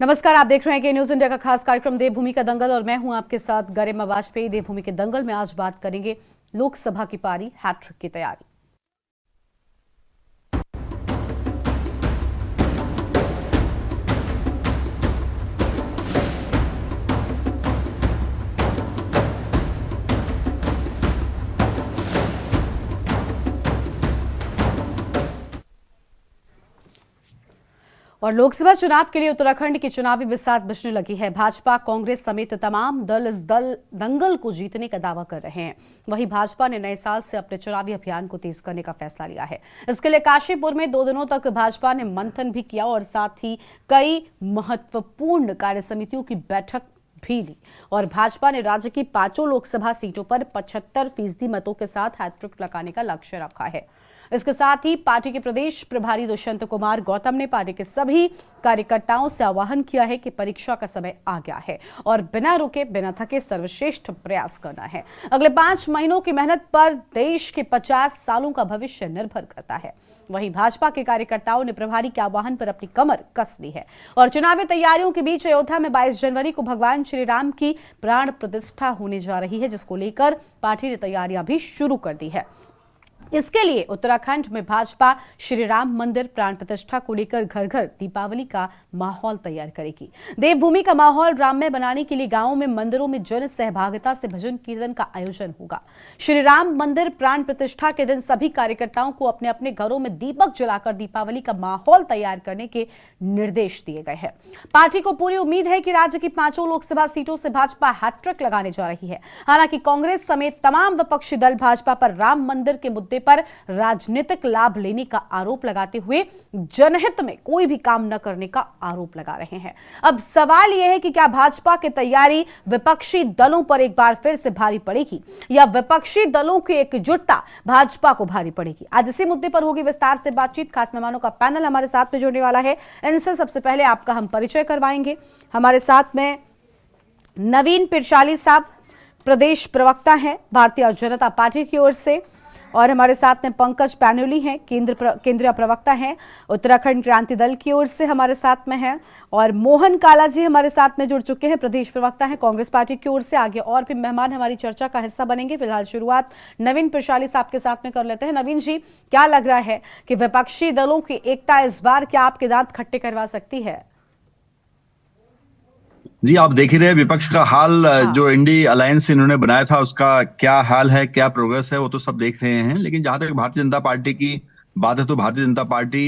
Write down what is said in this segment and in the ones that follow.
नमस्कार, आप देख रहे हैं कि न्यूज इंडिया का खास कार्यक्रम देवभूमि का दंगल और मैं हूं आपके साथ गरिमा वाजपेयी। देवभूमि के दंगल में आज बात करेंगे लोकसभा की पारी हैट्रिक की तैयारी। और लोकसभा चुनाव के लिए उत्तराखंड की चुनावी बिसात बिछने लगी है। भाजपा, कांग्रेस समेत तमाम दल इस दंगल को जीतने का दावा कर रहे हैं। वहीं भाजपा ने नए साल से अपने चुनावी अभियान को तेज करने का फैसला लिया है। इसके लिए काशीपुर में 2 दिनों तक भाजपा ने मंथन भी किया और साथ ही कई महत्वपूर्ण कार्य समितियों की बैठक भी ली। और भाजपा ने राज्य की 5 लोकसभा सीटों पर 75% मतों के साथ हैट्रिक लगाने का लक्ष्य रखा है। इसके साथ ही पार्टी के प्रदेश प्रभारी दुष्यंत कुमार गौतम ने पार्टी के सभी कार्यकर्ताओं से आह्वान किया है कि परीक्षा का समय आ गया है और बिना रुके बिना थके सर्वश्रेष्ठ प्रयास करना है। अगले 5 महीनों की मेहनत पर देश के 50 सालों का भविष्य निर्भर करता है। वहीं भाजपा के कार्यकर्ताओं ने प्रभारी के आह्वान पर अपनी कमर कस ली है और चुनावी तैयारियों के बीच अयोध्या में 22 जनवरी को भगवान श्री राम की प्राण प्रतिष्ठा होने जा रही है, जिसको लेकर पार्टी ने तैयारियां भी शुरू कर दी है। इसके लिए उत्तराखंड में भाजपा श्री राम मंदिर प्राण प्रतिष्ठा को लेकर घर घर दीपावली का माहौल तैयार करेगी। देवभूमि का माहौल राममय बनाने के लिए गांवों में, मंदिरों में जन सहभागिता से भजन कीर्तन का आयोजन होगा। श्री राम मंदिर प्राण प्रतिष्ठा के दिन सभी कार्यकर्ताओं को अपने अपने घरों में दीपक जलाकर दीपावली का माहौल तैयार करने के निर्देश दिए गए हैं। पार्टी को पूरी उम्मीद है कि राज्य की 5 लोकसभा सीटों से भाजपा हैट्रिक लगाने जा रही है। हालांकि कांग्रेस समेत तमाम विपक्षी दल भाजपा पर राम मंदिर के मुद्दे पर राजनीतिक लाभ लेने का आरोप लगाते हुए जनहित में कोई भी काम न करने का आरोप लगा रहे हैं। अब सवाल यह है कि क्या भाजपा की तैयारी विपक्षी दलों पर एक बार फिर से भारी पड़ेगी या विपक्षी दलों की एकजुटता भाजपा को भारी पड़ेगी। आज इसी मुद्दे पर होगी विस्तार से बातचीत। खास मेहमानों का पैनल हमारे साथ में जुड़ने वाला है। इनसे सबसे पहले आपका हम परिचय करवाएंगे। हमारे साथ में नवीन पिरशाली साहब, प्रदेश प्रवक्ता हैं भारतीय जनता पार्टी की ओर से, और हमारे साथ में पंकज पैनोली हैं, केंद्रीय प्रवक्ता हैं उत्तराखंड क्रांति दल की ओर से हमारे साथ में हैं, और मोहन काला जी हमारे साथ में जुड़ चुके हैं, प्रदेश प्रवक्ता हैं कांग्रेस पार्टी की ओर से। आगे और भी मेहमान हमारी चर्चा का हिस्सा बनेंगे। फिलहाल शुरुआत नवीन पिरशाली साहब के साथ में कर लेते हैं। नवीन जी, क्या लग रहा है कि विपक्षी दलों की एकता इस बार क्या आपके दांत खट्टे करवा सकती है? जी, आप देख ही रहे विपक्ष का हाल। जो इंडी अलायंस इन्होंने बनाया था उसका क्या हाल है, क्या प्रोग्रेस है, वो तो सब देख रहे हैं। लेकिन जहां तक भारतीय जनता पार्टी की बात है तो भारतीय जनता पार्टी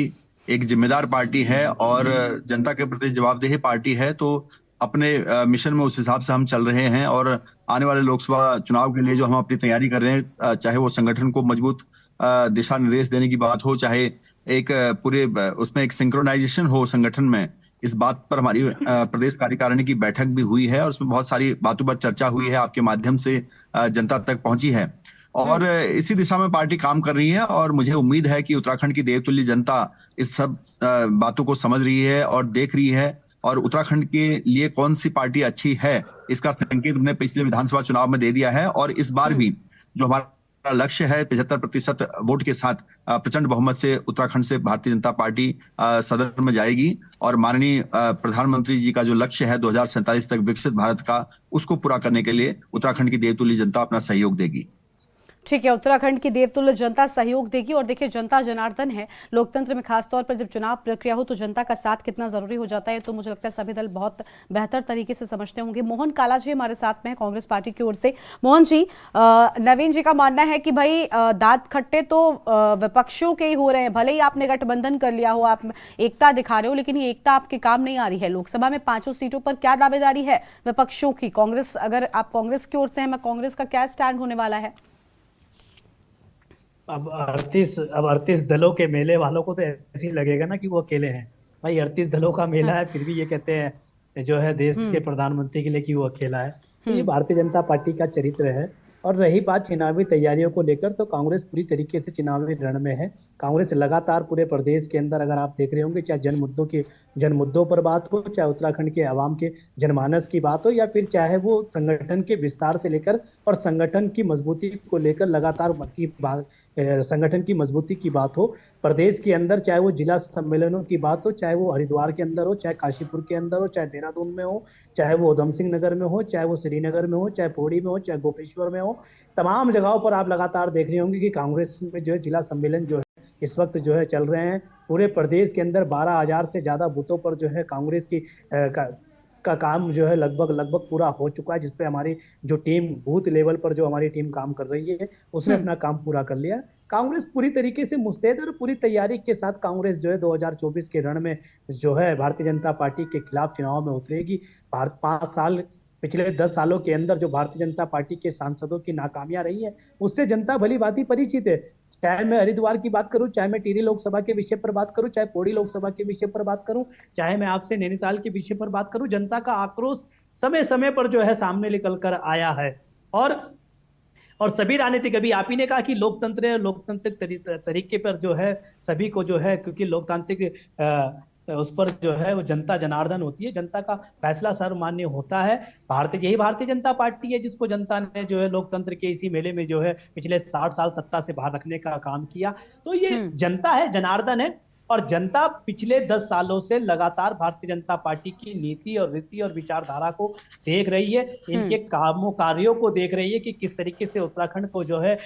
एक जिम्मेदार पार्टी है और जनता के प्रति जवाबदेह पार्टी है। तो अपने मिशन में उस हिसाब से हम चल रहे हैं और आने वाले लोकसभा चुनाव के लिए जो हम अपनी तैयारी कर रहे हैं, चाहे वो संगठन को मजबूत दिशा निर्देश देने की बात हो, चाहे एक पूरे उसमें एक सिंक्रोनाइजेशन हो संगठन में, इस बात पर हमारी प्रदेश कार्यकारिणी की बैठक भी हुई है और उसमें बहुत सारी बातों पर चर्चा हुई है, आपके माध्यम से जनता तक पहुंची है और इसी दिशा में पार्टी काम कर रही है। और मुझे उम्मीद है कि उत्तराखंड की देवतुल्य जनता इस सब बातों को समझ रही है और देख रही है और उत्तराखंड के लिए कौन सी पार्टी अच्छी है इसका संकेत उन्हें पिछले विधानसभा चुनाव में दे दिया है। और इस बार भी जो हमारा लक्ष्य है 75% वोट के साथ प्रचंड बहुमत से उत्तराखंड से भारतीय जनता पार्टी सदन में जाएगी और माननीय प्रधानमंत्री जी का जो लक्ष्य है 2047 तक विकसित भारत का, उसको पूरा करने के लिए उत्तराखंड की देवतुल्य जनता अपना सहयोग देगी। ठीक है, उत्तराखंड की देवतुल्य जनता सहयोग देगी। और देखिए, जनता जनार्दन है लोकतंत्र में, खासतौर पर जब चुनाव प्रक्रिया हो तो जनता का साथ कितना जरूरी हो जाता है, तो मुझे लगता है सभी दल बहुत बेहतर तरीके से समझते होंगे। मोहन काला जी हमारे साथ में है कांग्रेस पार्टी की ओर से। मोहन जी, नवीन जी का मानना है कि भाई दांत खट्टे तो विपक्षियों के ही हो रहे हैं। भले ही आपने गठबंधन कर लिया हो, आप एकता दिखा रहे हो, लेकिन ये एकता आपके काम नहीं आ रही है। लोकसभा में 5 सीटों पर क्या दावेदारी है विपक्षियों की? कांग्रेस, अगर आप कांग्रेस की ओर से हैं, मैं कांग्रेस का क्या स्टैंड होने वाला है? अब 38 दलों के मेले वालों को तो ऐसे ही लगेगा ना कि वो अकेले हैं। भाई 38 दलों का मेला है, फिर भी ये कहते हैं जो है देश के प्रधानमंत्री के लिए कि वो अकेला है। तो ये भारतीय जनता पार्टी का चरित्र है। और रही बात चुनावी तैयारियों को लेकर, तो कांग्रेस पूरी तरीके से चुनावी रण में है। कांग्रेस लगातार पूरे प्रदेश के अंदर अगर आप देख रहे होंगे, चाहे जन मुद्दों पर बात हो, चाहे उत्तराखंड के आवाम के जनमानस की बात हो, या फिर चाहे वो संगठन के विस्तार से लेकर और संगठन की मजबूती को लेकर लगातार संगठन की मजबूती की बात हो प्रदेश के अंदर, चाहे वो जिला सम्मेलनों की बात हो, चाहे वो हरिद्वार के अंदर हो, चाहे काशीपुर के अंदर हो, चाहे देहरादून में हो, चाहे वो उधम सिंह नगर में हो, चाहे वो श्रीनगर में हो, चाहे पौड़ी में हो, चाहे गोपेश्वर में हो, तमाम जगहों पर आप लगातार देख रहे होंगे कि कांग्रेस में जो है जिला सम्मेलन जो है इस वक्त जो है चल रहे हैं। पूरे प्रदेश के अंदर 12,000 से ज्यादा बूथों पर जो है कांग्रेस की का काम जो है लगभग पूरा हो चुका है, जिसपे हमारी जो टीम बूथ लेवल पर जो हमारी टीम काम कर रही है उसने अपना काम पूरा कर लिया। कांग्रेस पूरी तरीके से मुस्तैद और पूरी तैयारी के साथ कांग्रेस जो है 2024 के रण में जो है भारतीय जनता पार्टी के खिलाफ चुनाव में उतरेगी। पिछले 10 सालों के अंदर जो भारतीय जनता पार्टी के सांसदों की नाकामियां रही है उससे जनता भली भांति परिचित है। चाहे मैं हरिद्वार की बात करूं, चाहे मैं टिहरी लोकसभा के विषय पर बात करूं, चाहे पौड़ी लोकसभा के विषय पर बात करूं, चाहे मैं आपसे नैनीताल के विषय पर बात करूं, जनता का आक्रोश समय समय पर जो है सामने निकल कर आया है। और सभी राजनीतिक, अभी आप ही ने कहा कि लोकतांत्रिक तरीके पर जो है सभी को जो है, क्योंकि लोकतांत्रिक उस पर जो है वो जनता जनार्दन होती है, जनता का फैसला सर्वमान्य होता है। यही भारतीय जनता पार्टी है जिसको जनता ने जो है लोकतंत्र के इसी मेले में जो है पिछले 60 साल सत्ता से बाहर रखने का काम किया। तो ये जनता है, जनार्दन है, और जनता पिछले 10 सालों से लगातार भारतीय जनता पार्टी की नीति और रीति और विचारधारा को देख रही है, इनके कार्यों को देख रही है कि किस तरीके से उत्तराखंड को जो है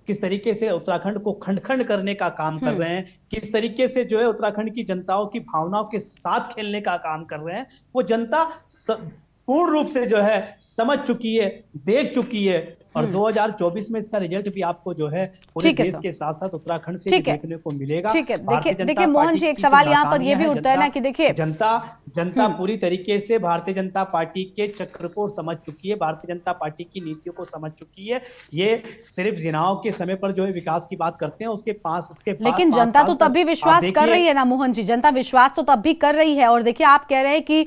किस तरीके से उत्तराखंड को खंड खंड करने का काम कर रहे हैं, किस तरीके से जो है उत्तराखंड की जनताओं की भावनाओं के साथ खेलने का काम कर रहे हैं। वो जनता पूर्ण रूप से जो है समझ चुकी है, देख चुकी है, और 2024 में इसका रिजल्ट भी आपको जो है पूरे देश के साथ साथ उत्तराखंड से भी देखने को मिलेगा। ठीक है, देखिए मोहन जी, एक सवाल यहाँ पर ये भी उठता है ना कि देखिए जनता पूरी तरीके से भारतीय जनता पार्टी के चक्र को समझ चुकी है, भारतीय जनता पार्टी की नीतियों को समझ चुकी है। ये सिर्फ चुनाव के समय पर जो है विकास की बात करते हैं, उसके पास लेकिन जनता तो तब भी विश्वास कर रही है ना मोहन जी, जनता विश्वास तो तब भी कर रही है। और देखिए आप कह रहे हैं कि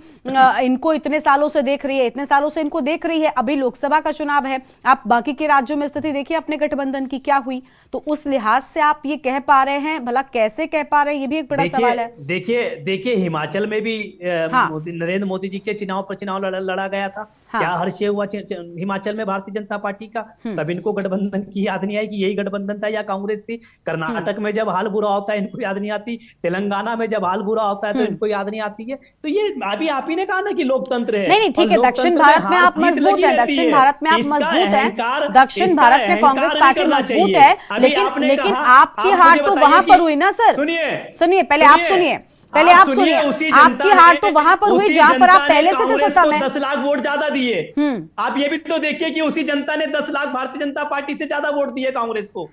इनको इतने सालों से देख रही है, इतने सालों से इनको देख रही है, अभी लोकसभा का चुनाव है, आप बाकी के राज्यों में स्थिति देखिए अपने गठबंधन की क्या हुई, तो उस लिहाज से आप ये कह पा रहे हैं, भला कैसे कह पा रहे हैं, ये भी एक बड़ा सवाल है। देखिए हिमाचल में भी नरेंद्र मोदी जी के चुनाव लड़ा गया था। क्या हर्ष हुआ हिमाचल में भारतीय जनता पार्टी का? तब इनको गठबंधन की याद नहीं आई कि यही गठबंधन था या कांग्रेस थी। कर्नाटक में जब हाल बुरा होता है इनको याद नहीं आती, तेलंगाना में जब हाल बुरा होता है तो इनको याद नहीं आती है। तो ये अभी आप ही ने कहा ना कि लोकतंत्र है। नहीं ठीक है, दक्षिण भारत में आप मजबूत है, दक्षिण भारत में आप मजबूत है, दक्षिण भारत में कांग्रेस पार्टी मजबूत है, लेकिन आपकी हार तो वहां पर हुई ना सर। सुनिए पहले आप सुनिए, आपकी हार तो वहां पर हुई जहां पर आप पहले से थे सत्ता में। 10 लाख वोट ज्यादा दिए। आप ये भी तो देखिए कि उसी जनता ने 10 लाख भारतीय जनता पार्टी से ज्यादा वोट दिए कांग्रेस को।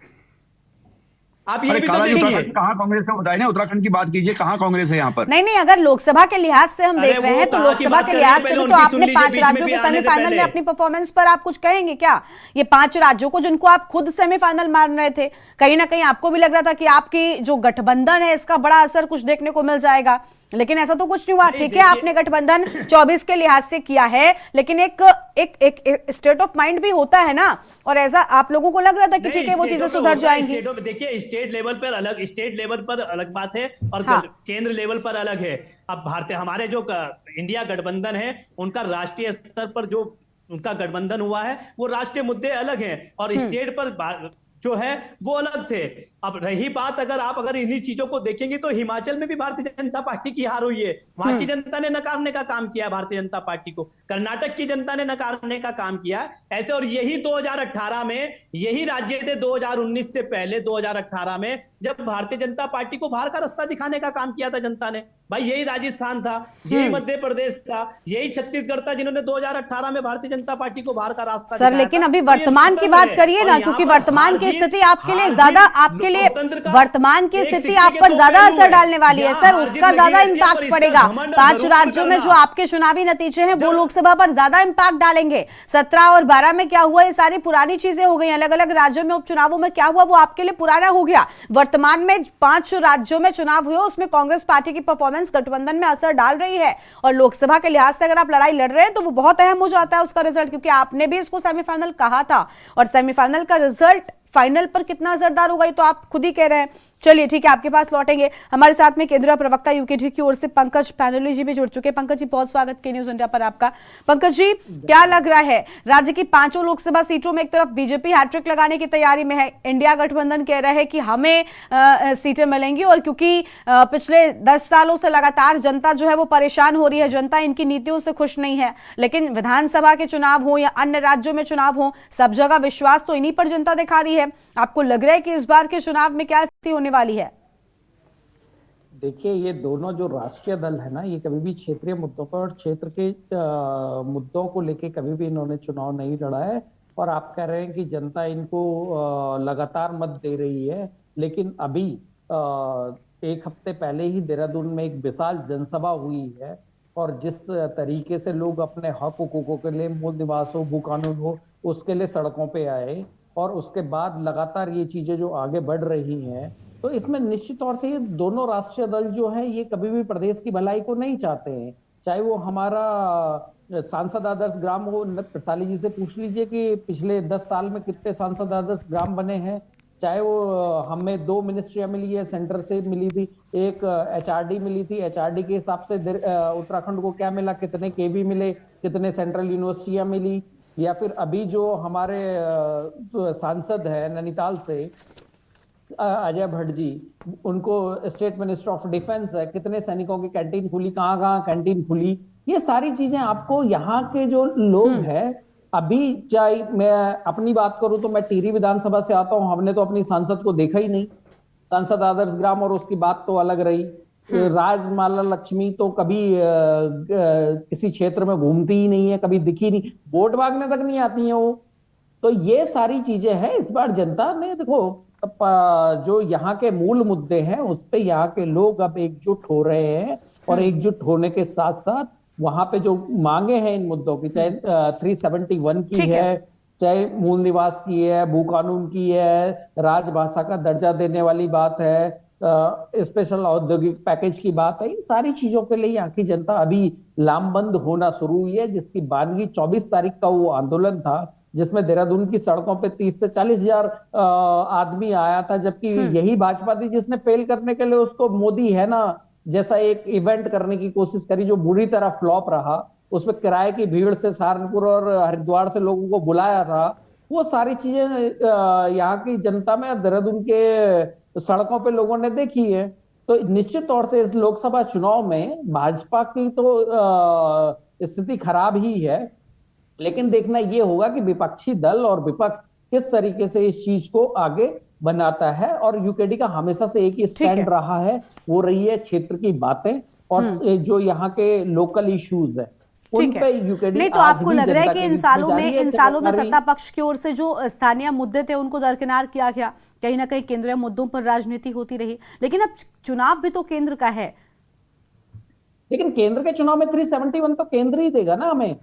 आप ये भी तो देखिए कहां कांग्रेस का बताइए ना, उत्तराखंड की बात कीजिए, कहां कांग्रेस है यहाँ पर? नहीं, अगर लोकसभा के लिहाज से हम देख रहे हैं तो लोकसभा के लिहाज से तो आपने 5 राज्यों के सेमीफाइनल में अपनी परफॉर्मेंस पर आप कुछ कहेंगे क्या? ये 5 राज्यों को जिनको आप खुद सेमीफाइनल मान रहे थे, कहीं ना कहीं आपको भी लग रहा था कि आपकी जो गठबंधन है इसका बड़ा असर कुछ देखने को मिल जाएगा, लेकिन ऐसा तो कुछ नहीं हुआ। ठीक है, आपने गठबंधन 24 के लिहाज से किया है, लेकिन एक स्टेट ऑफ माइंड भी होता है ना, और ऐसा आप लोगों को लग रहा था कि ठीक है वो चीजें सुधर जाएंगी। देखिए स्टेट लेवल पर अलग बात है और केंद्र लेवल पर अलग है। अब हमारे जो इंडिया गठबंधन है उनका राष्ट्रीय स्तर पर जो उनका गठबंधन हुआ है वो राष्ट्रीय मुद्दे अलग हैं और स्टेट पर जो है वो अलग थे। अब रही बात अगर इन्हीं चीजों को देखेंगे तो हिमाचल में भी भारतीय जनता पार्टी की हार हुई है, वहां की जनता ने नकारने का काम किया भारतीय जनता पार्टी को, कर्नाटक की जनता ने नकारने का काम किया ऐसे। और यही 2018 में यही राज्य थे 2019 से पहले 2018 में जब भारतीय जनता पार्टी को बाहर का रास्ता दिखाने का काम किया था जनता ने। भाई यही राजस्थान था, यही मध्य प्रदेश था, यही छत्तीसगढ़ था जिन्होंने 2018 में भारतीय जनता पार्टी को बाहर का रास्ता सर। लेकिन अभी वर्तमान की बात करिए ना, क्योंकि वर्तमान की स्थिति आपके लिए ज्यादा वर्तमान की स्थिति आप पर ज्यादा असर डालने वाली है सर, उसका ज्यादा इम्पैक्ट पड़ेगा। 5 राज्यों में जो आपके चुनावी नतीजे हैं वो लोकसभा पर ज्यादा इम्पैक्ट डालेंगे। 17 और 12 में क्या हुआ ये सारी पुरानी चीजें हो गई, अलग अलग राज्यों में उपचुनावों में क्या हुआ वो आपके लिए पुराना हो गया। वर्तमान में 5 राज्यों में चुनाव हुए उसमें कांग्रेस पार्टी की परफॉर्मेंस गठबंधन में असर डाल रही है, और लोकसभा के लिहाज से अगर आप लड़ाई लड़ रहे हैं तो वो बहुत अहम हो जाता है उसका रिजल्ट, क्योंकि आपने भी इसको सेमीफाइनल कहा था और सेमीफाइनल का रिजल्ट फाइनल पर कितना असरदार होगा ये तो आप खुद ही कह रहे हैं। चलिए ठीक है, आपके पास लौटेंगे। हमारे साथ में केंद्रीय प्रवक्ता यूकेडी की ओर से पंकज पैनोली जी भी जुड़ चुके हैं। पंकज जी, बहुत स्वागत के न्यूज इंडिया पर आपका। पंकज जी, क्या लग रहा है, राज्य की 5 लोकसभा सीटों में एक तरफ बीजेपी हैट्रिक लगाने की तैयारी में है, इंडिया गठबंधन कह रहा है कि हमें सीटें मिलेंगी, और क्योंकि पिछले 10 सालों से लगातार जनता जो है वो परेशान हो रही है, जनता इनकी नीतियों से खुश नहीं है, लेकिन विधानसभा के चुनाव हो या अन्य राज्यों में चुनाव हो, सब जगह विश्वास तो इन्हीं पर जनता दिखा रही है। आपको लग रहा है कि इस बार के चुनाव में क्या स्थिति होने वाली है? देखिए, ये दोनों जो राष्ट्रीय दल है ना, ये कभी भी क्षेत्रीय मुद्दों पर और क्षेत्र के मुद्दों को लेके कभी भी इन्होंने चुनाव नहीं लड़ा है। और आप कह रहे हैं कि जनता इनको लगातार मत दे रही है, लेकिन अभी 1 हफ्ते पहले ही देहरादून में एक विशाल जनसभा हुई है, और जिस तरीके से लोग अपने हक हुकूकों के लिए, मूल निवास हो, भू कानून हो, उसके लिए सड़कों पे आए, और उसके बाद लगातार ये चीजें जो आगे बढ़ रही हैं, तो इसमें निश्चित तौर से ये दोनों राष्ट्रीय दल जो हैं ये कभी भी प्रदेश की भलाई को नहीं चाहते हैं। चाहे वो हमारा सांसद आदर्श ग्राम हो, प्रसाली जी से पूछ लीजिए कि पिछले 10 साल में कितने सांसद आदर्श ग्राम बने हैं। चाहे वो हमें 2 मिनिस्ट्रियां मिली है, सेंटर से मिली थी, एक एचआरडी मिली थी, एचआरडी के हिसाब से उत्तराखंड को क्या मिला, कितने केवी मिले, कितने सेंट्रल यूनिवर्सिटियां मिली, या फिर अभी जो हमारे सांसद है नैनीताल से अजय भट्ट जी, उनको स्टेट मिनिस्टर ऑफ डिफेंस है, कितने सैनिकों की कैंटीन खुली, कहाँ कैंटीन खुली। ये सारी चीजें आपको यहाँ के जो लोग हैं, अभी चाहे मैं अपनी बात करूं तो मैं टिहरी विधानसभा से आता हूं, हमने तो अपनी सांसद को देखा ही नहीं, सांसद आदर्श ग्राम, और उसकी बात तो अलग रही। राजमाला लक्ष्मी तो कभी किसी क्षेत्र में घूमती ही नहीं है, कभी दिखी नहीं, वोट मांगने तक नहीं आती है वो। तो ये सारी चीजें हैं। इस बार जनता ने देखो जो यहाँ के मूल मुद्दे हैं उस पे यहाँ के लोग अब एकजुट हो रहे हैं, और एकजुट होने के साथ साथ वहां पे जो मांगे हैं इन मुद्दों की, चाहे 371 की है, चाहे मूल निवास की है, भू कानून की है, राजभाषा का दर्जा देने वाली बात है, स्पेशल औद्योगिक पैकेज की बात है, इन सारी चीजों के लिए यहाँ की जनता अभी लामबंद होना शुरू हुई है। जिसकी बानगी 24 तारीख का वो आंदोलन था, जिसमें देहरादून की सड़कों पे 30 से 40 हजार आदमी आया था, जबकि यही भाजपा थी जिसने फेल करने के लिए उसको मोदी है ना जैसा एक इवेंट करने की कोशिश करी, जो बुरी तरह फ्लॉप रहा। उसमें किराए की भीड़ से सहारनपुर और हरिद्वार से लोगों को बुलाया था। वो सारी चीजें यहाँ की जनता में और देहरादून के सड़कों पे लोगों ने देखी है। तो निश्चित तौर से इस लोकसभा चुनाव में भाजपा की तो स्थिति खराब ही है, लेकिन देखना ये होगा कि विपक्षी दल और विपक्ष किस तरीके से इस चीज को आगे बनाता है। और यूकेडी का हमेशा से एक ही स्टैंड रहा है, वो रही है क्षेत्र की बातें और जो यहाँ के लोकल इश्यूज है उन पे यूकेडी। नहीं तो आपको लग रहा है कि इन सालों में सत्ता पक्ष की ओर से जो स्थानीय मुद्दे थे उनको दरकिनार किया गया, कहीं ना कहीं केंद्रीय मुद्दों पर राजनीति होती रही, लेकिन अब चुनाव भी तो केंद्र का है। लेकिन केंद्र के चुनाव में 371 तो केंद्र ही देगा ना हमें।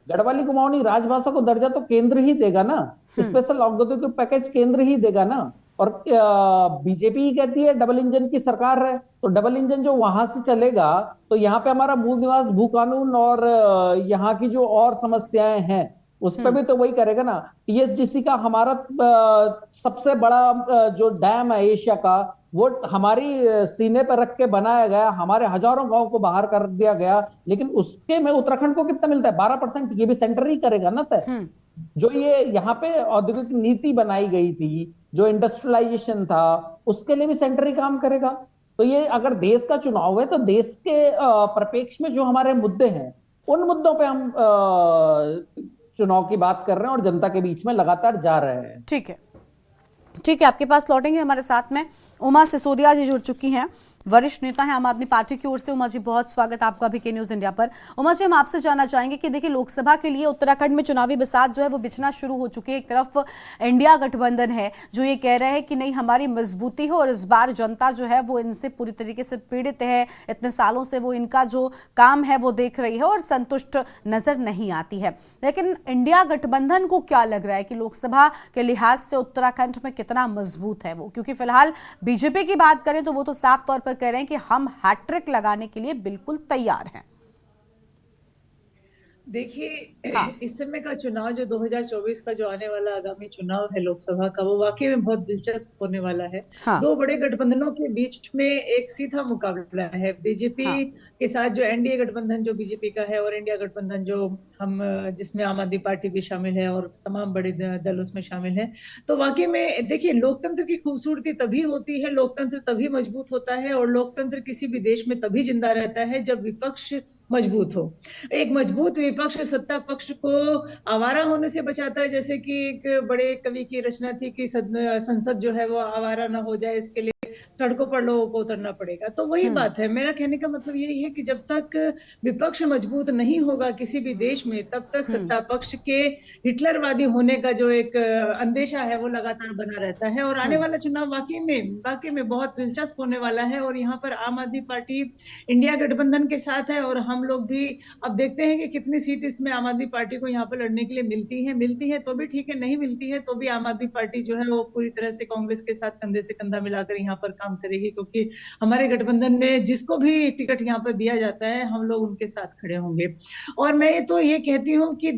गढ़वाली कुमाऊनी राजभाषा को दर्जा तो केंद्र ही देगा ना, स्पेशल औद्योगिक पैकेज केंद्र ही देगा ना। और बीजेपी ही कहती है डबल इंजन की सरकार है, तो डबल इंजन जो वहां से चलेगा तो यहाँ पे हमारा मूल निवास भू कानून और यहाँ की जो और समस्याएं हैं उस पर भी तो वही करेगा ना। टीएसडीसी का हमारा सबसे बड़ा जो डैम है एशिया का, वो हमारी सीने पर रख के बनाया गया, हमारे हजारों गांव को बाहर कर दिया गया, लेकिन उसके में उत्तराखंड को कितना मिलता है? 12%। ये भी सेंटर ही करेगा ना तय। जो ये यहाँ पे औद्योगिक नीति बनाई गई थी, जो इंडस्ट्रियलाइजेशन था, उसके लिए भी सेंटर ही काम करेगा। तो ये अगर देश का चुनाव है तो देश के परिप्रेक्ष्य में जो हमारे मुद्दे हैं उन मुद्दों पे हम चुनाव की बात कर रहे हैं और जनता के बीच में लगातार जा रहे हैं। ठीक है, ठीक है, आपके पास लौटेंगे। हमारे साथ में उमा सिसोदिया जी जुड़ चुकी हैं, वरिष्ठ नेता हैं आम आदमी पार्टी की ओर से। उमा जी, बहुत स्वागत आपका भी के न्यूज इंडिया पर। उमा जी, हम आपसे जानना चाहेंगे कि देखिए लोकसभा के लिए उत्तराखंड में चुनावी बिसात जो है वो बिछना शुरू हो चुकी है। एक तरफ इंडिया गठबंधन है जो ये कह रहा है कि नहीं हमारी मजबूती हो, और इस बार जनता जो है वो इनसे पूरी तरीके से पीड़ित है, इतने सालों से वो इनका जो काम है वो देख रही है और संतुष्ट नजर नहीं आती है। लेकिन इंडिया गठबंधन को क्या लग रहा है कि लोकसभा के लिहाज से उत्तराखंड में कितना मजबूत है वो? क्योंकि फिलहाल बीजेपी की बात करें तो वो तो साफ तौर पर कह रहे हैं कि हम हैट्रिक लगाने के लिए बिल्कुल तैयार हैं। देखिए, हाँ इस समय का चुनाव जो 2024 का जो आने वाला आगामी चुनाव है लोकसभा का, वो वाकई में बहुत दिलचस्प होने वाला है। हाँ दो बड़े गठबंधनों के बीच में एक सीधा मुकाबला है। बीजेपी हाँ के साथ जो एनडीए गठबंधन जो बीजेपी का है, और इंडिया गठबंधन जो हम जिसमें आम आदमी पार्टी भी शामिल है और तमाम बड़े दल उसमें शामिल है। तो वाकई में देखिए, लोकतंत्र की खूबसूरती तभी होती है, लोकतंत्र तभी मजबूत होता है, और लोकतंत्र किसी भी देश में तभी जिंदा रहता है जब विपक्ष मजबूत हो। एक मजबूत विपक्ष सत्ता पक्ष को आवारा होने से बचाता है। जैसे कि एक बड़े कवि की रचना थी कि संसद जो है वो आवारा ना हो जाए, इसके लिए सड़कों पर लोगों को उतरना पड़ेगा। तो वही हम्म बात है, मेरा कहने का मतलब यही है कि जब तक विपक्ष मजबूत नहीं होगा किसी भी देश में, तब तक हम्म सत्ता पक्ष के हिटलरवादी होने का जो एक अंदेशा है वो लगातार बना रहता है। और आने हम्म वाला चुनाव वाकई में बहुत दिलचस्प होने वाला है। और यहाँ पर आम आदमी पार्टी इंडिया गठबंधन के साथ है, और हम लोग भी अब देखते हैं कि कितनी सीट इसमें आम आदमी पार्टी को यहाँ पर लड़ने के लिए मिलती है तो भी ठीक है, नहीं मिलती है तो भी आम आदमी पार्टी जो है वो पूरी तरह से कांग्रेस के साथ कंधे से कंधा मिलाकर यहाँ पर काम करेगी, क्योंकि हमारे गठबंधन में जिसको भी टिकट यहाँ पर दिया जाता है हम लोग उनके साथ खड़े होंगे। और मैं तो ये कहती हूँ कि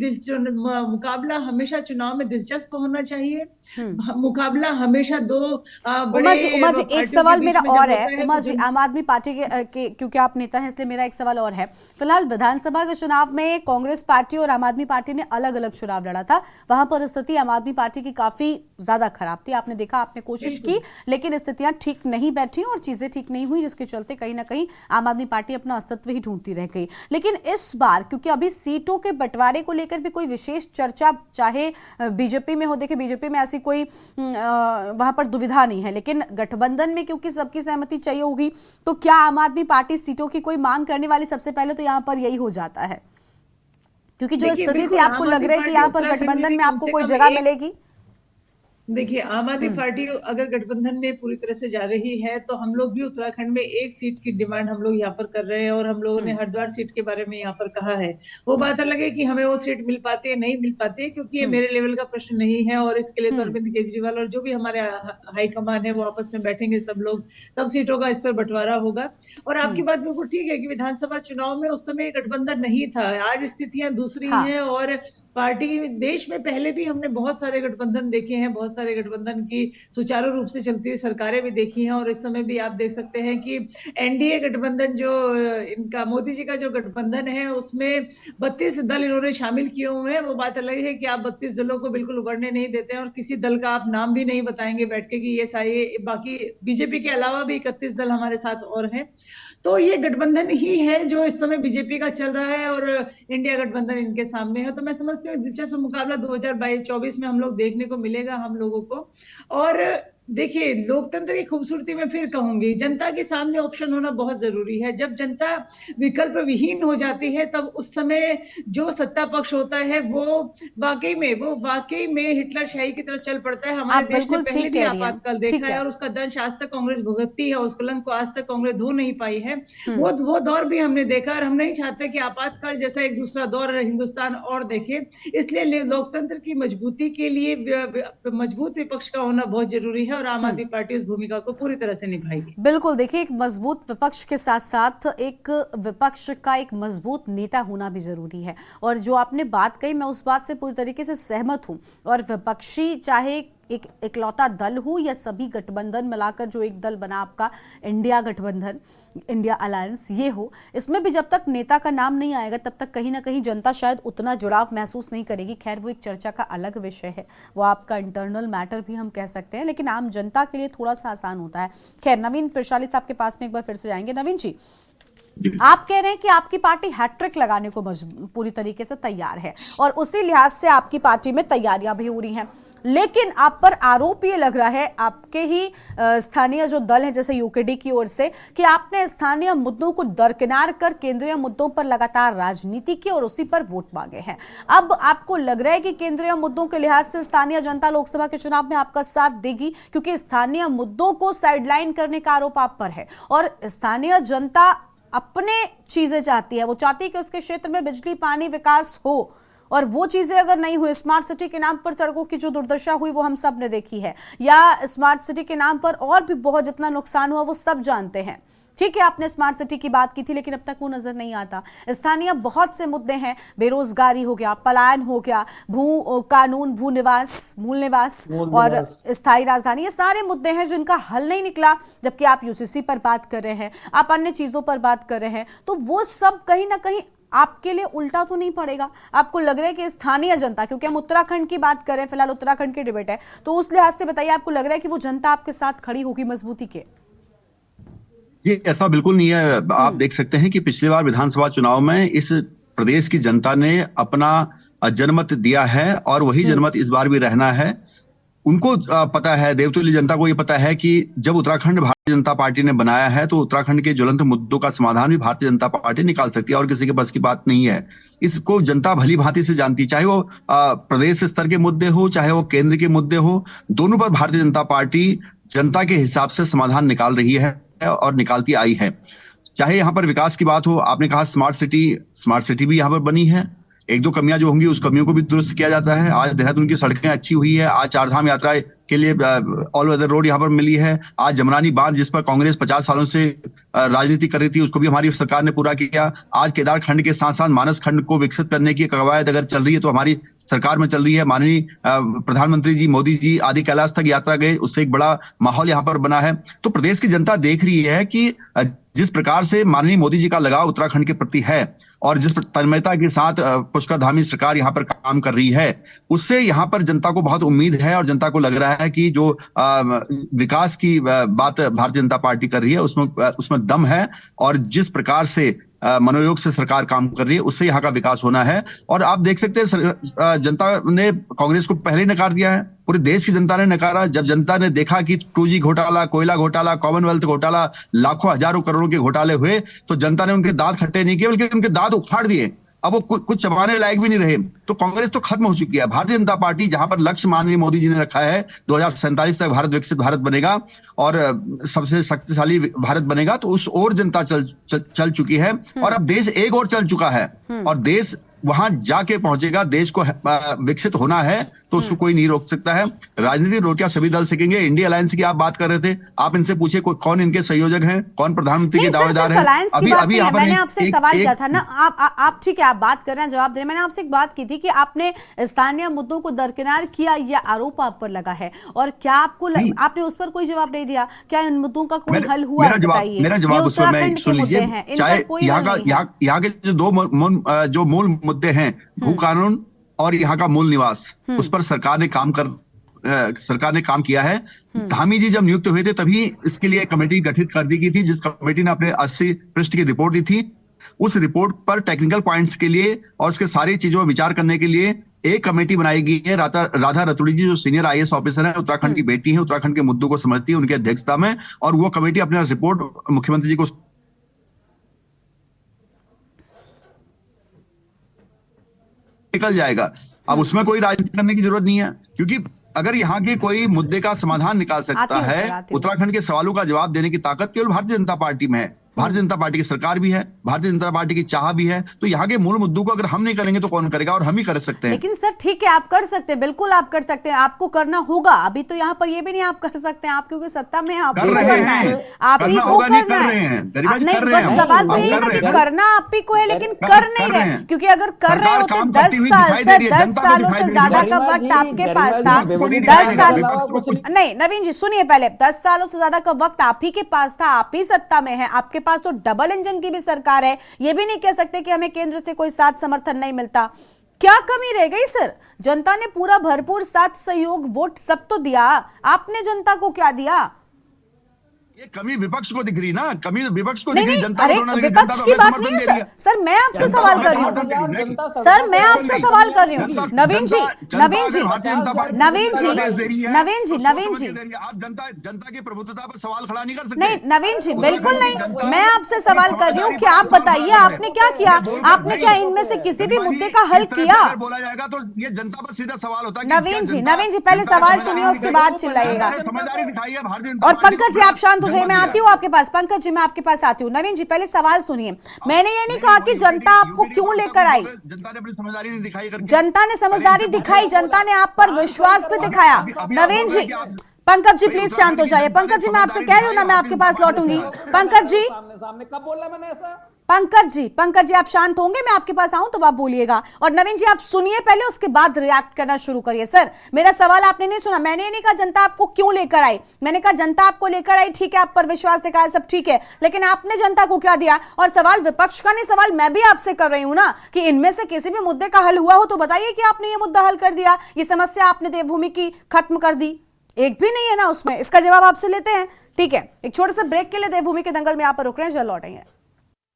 मुकाबला हमेशा चुनाव में दिलचस्प होना चाहिए। हम्म मुकाबला हमेशा दो उमा जी, बड़े एक पार्टियों के सवाल बीच मेरा में और जब है। होता है उमा तो जी, आम आदमी पार्टी क्योंकि आप नेता हैं इसलिए मेरा एक सवाल और है। फिलहाल विधानसभा के चुनाव में कांग्रेस पार्टी और आम आदमी पार्टी ने अलग अलग चुनाव लड़ा था। वहां पर स्थिति आम आदमी पार्टी की काफी ज्यादा खराब थी। आपने देखा, आपने कोशिश की, लेकिन स्थितियां ठीक नहीं बैठी और चीजें ठीक नहीं हुई, जिसके चलते कहीं ना कहीं आम आदमी पार्टी अपना अस्तित्व ही ढूंढती रह गई। लेकिन इस बार क्योंकि अभी सीटों के बंटवारे को लेकर भी कोई विशेष चर्चा, चाहे बीजेपी में हो, देखिए बीजेपी में ऐसी कोई वहां पर दुविधा नहीं है, लेकिन गठबंधन में क्योंकि सबकी सहमति चाहिए होगी, तो क्या आम आदमी पार्टी सीटों की कोई मांग करने वाली सबसे पहले तो यहां पर यही हो जाता है? क्योंकि जो देखिए, स्थिति थी, बिल्कुल आपको आम लग आदमी रहा है कि पार्टी यहां पर उत्तराखंड में गठबंधन भी में कम आपको से कोई कम जगह एक मिलेगी? देखिए, आम आदमी पार्टी अगर गठबंधन में पूरी तरह से जा रही है तो हम लोग भी उत्तराखंड में एक सीट की डिमांड हम लोग यहाँ पर कर रहे हैं, और हम लोगों ने हरिद्वार सीट के बारे में यहाँ पर कहा है। वो बात अलग है कि हमें वो सीट मिल पाती है नहीं मिल पाती है, क्योंकि ये मेरे लेवल का प्रश्न नहीं है, और इसके लिए तो अरविंद केजरीवाल और जो भी हमारे हाईकमान है वो आपस में बैठेंगे सब लोग, तब सीटों का इस पर बंटवारा होगा। और आपकी बात बिल्कुल ठीक है कि विधानसभा चुनाव में उस समय गठबंधन नहीं था, आज स्थितियां दूसरी हाँ हैं। और पार्टी देश में पहले भी हमने बहुत सारे गठबंधन देखे हैं, बहुत सारे गठबंधन की सुचारू रूप से चलती हुई सरकारें भी देखी हैं, और इस समय भी आप देख सकते हैं कि एनडीए गठबंधन जो इनका मोदी जी का जो गठबंधन है उसमें 32 दल इन्होंने शामिल किए हुए हैं। वो बात अलग है कि आप 32 दलों को बिल्कुल उभरने नहीं देते हैं, और किसी दल का आप नाम भी नहीं बताएंगे बैठ के कि ये सारे, बाकी बीजेपी के अलावा भी 31 दल हमारे साथ और हैं। तो ये गठबंधन ही है जो इस समय बीजेपी का चल रहा है, और इंडिया गठबंधन इनके सामने है। तो मैं समझती हूँ दिलचस्प मुकाबला 2024 में हम लोग देखने को मिलेगा हम लोगों को। और देखिए, लोकतंत्र की खूबसूरती में फिर कहूंगी, जनता के सामने ऑप्शन होना बहुत जरूरी है। जब जनता विकल्प विहीन हो जाती है तब उस समय जो सत्ता पक्ष होता है वो वाकई में हिटलर शाही की तरफ चल पड़ता है। हमारे आप देश ने बिल्कुल पहले ठीक भी कह रही हैं। आपातकाल ठीक देखा है, है। और उसका दंश आज तक कांग्रेस भुगतती है, उस कलंक को आज तक कांग्रेस धो नहीं पाई है। वो दौर भी हमने देखा, और हम नहीं चाहते कि आपातकाल जैसा एक दूसरा दौर हिंदुस्तान और देखे। इसलिए लोकतंत्र की मजबूती के लिए मजबूत विपक्ष का होना बहुत जरूरी है, और आम आदमी पार्टी उस भूमिका को पूरी तरह से निभाएगी। बिल्कुल, देखिए एक मजबूत विपक्ष के साथ साथ एक विपक्ष का एक मजबूत नेता होना भी जरूरी है। और जो आपने बात कही, मैं उस बात से पूरी तरीके से सहमत हूं। और विपक्षी चाहे एक इकलौता दल हो या सभी गठबंधन मिलाकर जो एक दल बना आपका इंडिया गठबंधन, इंडिया अलायंस, ये हो, इसमें भी जब तक नेता का नाम नहीं आएगा तब तक कहीं ना कहीं जनता शायद उतना जुड़ाव महसूस नहीं करेगी। खैर, वो एक चर्चा का अलग विषय है, वो आपका इंटरनल मैटर भी हम कह सकते हैं, लेकिन आम जनता के लिए थोड़ा सा आसान होता है। खैर, नवीन प्रशाली साहब के पास में एक बार फिर से जाएंगे। नवीन जी, आप कह रहे हैं कि आपकी पार्टी हैट्रिक लगाने को पूरी तरीके से तैयार है, और उसी लिहाज से आपकी पार्टी में तैयारियां भी हो रही हैं, लेकिन आप पर आरोप ये लग रहा है आपके ही स्थानीय जो दल है जैसे यूकेडी की ओर से, कि आपने स्थानीय मुद्दों को दरकिनार कर केंद्रीय मुद्दों पर लगातार राजनीति की और उसी पर वोट मांगे हैं। अब आपको लग रहा है कि केंद्रीय मुद्दों के लिहाज से स्थानीय जनता लोकसभा के चुनाव में आपका साथ देगी, क्योंकि स्थानीय मुद्दों को साइडलाइन करने का आरोप आप पर है, और स्थानीय जनता अपने चीजें चाहती है। वो चाहती है कि उसके क्षेत्र में बिजली, पानी, विकास हो, और वो चीजें अगर नहीं हुई, स्मार्ट सिटी के नाम पर सड़कों की जो दुर्दशा हुई वो हम सब ने देखी है, या स्मार्ट सिटी के नाम पर और भी बहुत जितना नुकसान हुआ वो सब जानते हैं। ठीक है, आपने स्मार्ट सिटी की बात की थी, लेकिन अब तक वो नजर नहीं आता। स्थानीय बहुत से मुद्दे हैं, बेरोजगारी हो गया, पलायन हो गया, भू कानून, भू निवास, मूल निवास और स्थायी राजधानी, ये सारे मुद्दे हैं जिनका हल नहीं निकला। जबकि आप यूसीसी पर बात कर रहे हैं, आप अन्य चीजों पर बात कर रहे हैं, तो वो सब कहीं ना कहीं आपके लिए उल्टा तो नहीं पड़ेगा? आपको लग रहा है कि स्थानीय जनता, क्योंकि हम उत्तराखंड की बात करें, फिलहाल उत्तराखंड की डिबेट है, तो उस लिहाज से बताइए, आपको लग रहा है कि वो जनता आपके साथ खड़ी होगी मजबूती के? ये ऐसा बिल्कुल नहीं है। आप देख सकते हैं कि पिछली बार विधानसभा चुनाव में इस प्रदेश की जनता ने अपना जनमत दिया है और वही जनमत इस बार भी रहना है। उनको पता है, देवतुल्य जनता को ये पता है कि जब उत्तराखंड भारतीय जनता पार्टी ने बनाया है तो उत्तराखंड के ज्वलंत मुद्दों का समाधान भी भारतीय जनता पार्टी निकाल सकती है और किसी के बस की बात नहीं है। इसको जनता भली भांति से जानती है, चाहे वो प्रदेश स्तर के मुद्दे हो, चाहे वो केंद्र के मुद्दे हो, दोनों पर भारतीय जनता पार्टी जनता के हिसाब से समाधान निकाल रही है और निकालती आई है। चाहे यहाँ पर विकास की बात हो, आपने कहा स्मार्ट सिटी भी यहाँ पर बनी है। एक दो कमियां जो होंगी उस कमियों को भी दुरुस्त किया जाता है। आज देहरादून की सड़कें अच्छी हुई है, आज चारधाम यात्रा के लिए ऑल वेदर रोड यहाँ पर मिली है। आज जमरानी बांध, जिस पर कांग्रेस 50 सालों से राजनीति कर रही थी, उसको भी हमारी सरकार ने पूरा किया। आज केदार खंड के साथ साथ मानस खंड को विकसित करने की कवायद अगर चल रही है तो हमारी सरकार में चल रही है। माननीय प्रधानमंत्री जी मोदी जी आदि कैलाश तक यात्रा गए, उससे एक बड़ा माहौल यहाँ पर बना है। तो प्रदेश की जनता देख रही है कि जिस प्रकार से माननीय मोदी जी का लगाव उत्तराखंड के प्रति है और जिस तन्मयता के साथ पुष्कर धामी सरकार यहाँ पर काम कर रही है, उससे यहाँ पर जनता को बहुत उम्मीद है और जनता को लग रहा है कि जो विकास की बात भारतीय जनता पार्टी कर रही है उसमें दम है और जिस प्रकार से मनोयोग से सरकार काम कर रही है उससे यहाँ का विकास होना है। और आप देख सकते हैं जनता ने कांग्रेस को पहले ही नकार दिया है, पूरे देश की जनता ने नकारा। जब जनता ने देखा कि 2G घोटाला, कोयला घोटाला, कॉमनवेल्थ घोटाला, लाखों हजारों करोड़ों के घोटाले हुए, तो जनता ने उनके दांत खट्टे नहीं किए बल्कि उनके दांत उखाड़ दिए। अब वो कुछ चबाने लायक भी नहीं रहे। तो कांग्रेस तो खत्म हो चुकी है। भारतीय जनता पार्टी जहां पर लक्ष्य माननीय मोदी जी ने रखा है 2047 तक भारत विकसित भारत बनेगा और सबसे शक्तिशाली भारत बनेगा, तो उस ओर जनता चल चुकी है और अब देश एक और चल चुका है और देश वहां जाके पहुंचेगा। देश को विकसित होना है तो उसको कोई नहीं रोक सकता है। राजनीतिक रोटियां सभी दल सकेंगे। इंडिया अलायंस की आप बात कर रहे थे, आप इनसे पूछे कौन इनके संयोजक हैं, कौन प्रधानमंत्री के दावेदार हैं। अभी मैंने आपसे एक सवाल किया था ना, आप ठीक है, आप बात कर रहे हैं, जवाब दे रहे हैं। मैंने आपसे एक बात की थी कि आपने स्थानीय मुद्दों को दरकिनार किया, यह आरोप आप पर लगा है, और क्या आपने उस पर कोई जवाब नहीं दिया? क्या इन मुद्दों का कोई हल हुआ? बताइए। मेरा जवाब उस पर मैं सुन लीजिए। चाहे यहाँ के जो मूल मुद्दे हैं, भू कानून और यहाँ का मूल निवास, उस पर सरकार ने काम किया है। धामी जी जब नियुक्त हुए थे तभी इसके लिए एक कमेटी गठित कर दी गई थी, जिस कमेटी ने अपने 80 पृष्ठ की रिपोर्ट दी थी। उस रिपोर्ट पर टेक्निकल पॉइंट्स के लिए और उसके सारी चीजों पर विचार करने के लिए एक कमेटी बनाई गई है। राधा रतुड़ी जी जो सीनियर IAS ऑफिसर है, उत्तराखंड की बेटी है, उत्तराखंड के मुद्दों को समझती है, उनकी अध्यक्षता में, और वो कमेटी अपना रिपोर्ट मुख्यमंत्री जी को निकल जाएगा। अब उसमें कोई राजनीति करने की जरूरत नहीं है, क्योंकि अगर यहाँ के कोई मुद्दे का समाधान निकाल सकता है, उत्तराखंड के सवालों का जवाब देने की ताकत केवल भारतीय जनता पार्टी में है। भारतीय जनता पार्टी की सरकार भी है, भारतीय जनता पार्टी की चाह भी है। तो यहाँ के मूल मुद्दों को अगर हम नहीं करेंगे तो कौन करेगा, और हम ही कर सकते हैं। लेकिन सर ठीक है, आप कर सकते हैं, बिल्कुल आप कर सकते हैं, आपको करना होगा। अभी तो यहाँ पर ये भी नहीं आप कर सकते हैं, आप क्योंकि सत्ता में आप ही को करना है, आप ही को करना है। नहीं, बस सवाल तो यही है कि करना आप ही को है, लेकिन कर नहीं रहे। क्योंकि अगर कर रहे होते 10 सालों से ज्यादा का वक्त आपके पास था, 10 साल नहीं, नवीन जी सुनिए पहले, 10 सालों से ज्यादा का वक्त आप ही के पास था, आप ही सत्ता में है, आपके पास तो डबल इंजन की भी सरकार है। ये भी नहीं कह सकते कि हमें केंद्र से कोई साथ समर्थन नहीं मिलता। क्या कमी रह गई सर? जनता ने पूरा भरपूर साथ सहयोग वोट सब तो दिया, आपने जनता को क्या दिया? ये कमी विपक्ष को दिख रही ना, कमी विपक्ष को दिख रही, जनता को विपक्ष की बात नहीं है सर, मैं आपसे सवाल कर रही हूँ सर, मैं आपसे सवाल कर रही हूँ। नवीन जी आप जनता की प्रभुत्वता पर सवाल खड़ा नहीं कर सकते। नहीं नवीन जी, बिल्कुल नहीं, मैं आपसे सवाल कर रही हूँ कि आप बताइए आपने क्या किया, आपने क्या इनमें से किसी भी मुद्दे का हल किया? बोला जाएगा तो ये जनता पर सीधा सवाल होता है। नवीन जी पहले सवाल सुनिए, उसके बाद चिल्लाइएगा। और पंकज जी आप शांत हो जाइए, मैं आती हूँ आपके पास। पंकज जी मैं आपके पास आती हूँ। नवीन जी पहले सवाल सुनिए। मैंने ये नहीं कहा कि जनता आपको क्यों लेकर आई, जनता ने अपनी समझदारी नहीं दिखाई, जनता ने समझदारी दिखाई, जनता ने आप पर विश्वास भी दिखाया। नवीन जी पंकज जी प्लीज शांत हो जाइए। पंकज जी मैं आपसे कह रही हूँ ना, मैं आपके पास लौटूंगी। पंकज जी, सामने सामने कब बोला मैंने ऐसा? पंकज जी आप शांत होंगे, मैं आपके पास आऊं तो आप बोलिएगा। और नवीन जी आप सुनिए पहले, उसके बाद रिएक्ट करना शुरू करिए। सर मेरा सवाल आपने नहीं सुना। मैंने नहीं कहा जनता आपको क्यों लेकर आई, मैंने कहा जनता आपको लेकर आई, ठीक है, आप पर विश्वास दिखाया, सब ठीक है, लेकिन आपने जनता को क्या दिया? और सवाल विपक्ष का नहीं, सवाल मैं भी आपसे कर रही हूं ना कि इनमें से किसी भी मुद्दे का हल हुआ हो तो बताइए कि आपने ये मुद्दा हल कर दिया, ये समस्या आपने देवभूमि की खत्म कर दी। एक भी नहीं है ना उसमें। इसका जवाब आपसे लेते हैं, ठीक है। एक छोटे से ब्रेक के लिए देवभूमि के दंगल में यहाँ पर रुक रहे हैं, जल्द लौटेंगे।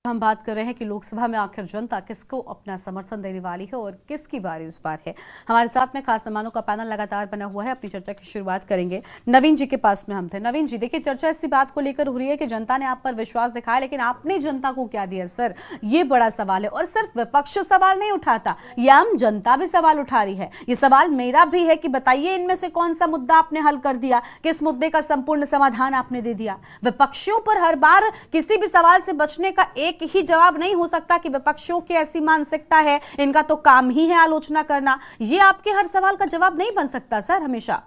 हम बात कर रहे हैं कि लोकसभा में आखिर जनता किसको अपना समर्थन देने वाली है और किसकी बारी इस बार है। हमारे साथ में खास मेहमानों का पैनल लगातार बना हुआ है। अपनी चर्चा की शुरुआत करेंगे नवीन जी के पास में हम थे। नवीन जी देखिए, चर्चा इसी बात को लेकर हो रही है कि जनता ने आप पर विश्वास दिखाया, लेकिन आपने जनता को क्या दिया? सर ये बड़ा सवाल है, और सिर्फ विपक्ष सवाल नहीं उठाता, ये आम जनता भी सवाल उठा रही है। ये सवाल मेरा भी है कि बताइए इनमें से कौन सा मुद्दा आपने हल कर दिया, किस मुद्दे का संपूर्ण समाधान आपने दे दिया। विपक्षियों पर हर बार किसी भी सवाल से बचने का एक ही जवाब नहीं हो सकता कि विपक्षियों की ऐसी मानसिकता है, इनका तो काम ही है आलोचना करना। ये आपके हर सवाल का जवाब नहीं बन सकता सर हमेशा।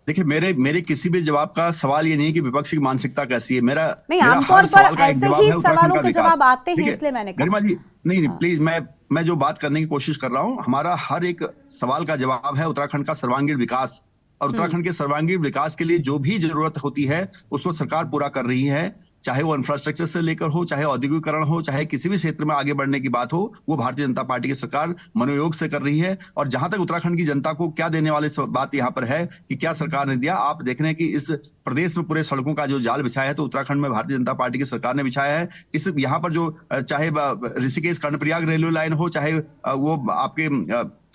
देखिए, मेरे किसी भी जवाब का सवाल ये नहीं है कि विपक्ष की मानसिकता कैसी है। मेरा नहीं, मेरा आमतौर हर पर सवाल का एक ऐसे जवाब ही है उत्तराखंड सवालों का के विकास। जवाब आते हैं, ठीक है, इसलिए मैंने कहा। गरिमा जी नहीं प्लीज, मैं जो बात करने की कोशिश कर रहा हूं, हमारा हर एक सवाल का जवाब है उत्तराखंड का सर्वांगीण विकास। और उत्तराखंड के सर्वांगीण विकास के लिए जो भी जरूरत होती है उसको सरकार पूरा कर रही है, चाहे वो इंफ्रास्ट्रक्चर से लेकर हो, चाहे औद्योगिकरण हो, चाहे किसी भी क्षेत्र में आगे बढ़ने की बात हो, वो भारतीय जनता पार्टी की सरकार मनोयोग से कर रही है। और जहां तक उत्तराखंड की जनता को क्या देने वाले बात यहाँ पर है कि क्या सरकार ने दिया, आप देख रहे हैं कि इस प्रदेश में पूरे सड़कों का जो जाल बिछाया है तो उत्तराखंड में भारतीय जनता पार्टी की सरकार ने बिछाया है। इस यहाँ पर जो चाहे ऋषिकेश कर्णप्रयाग रेलवे लाइन हो, चाहे वो आपके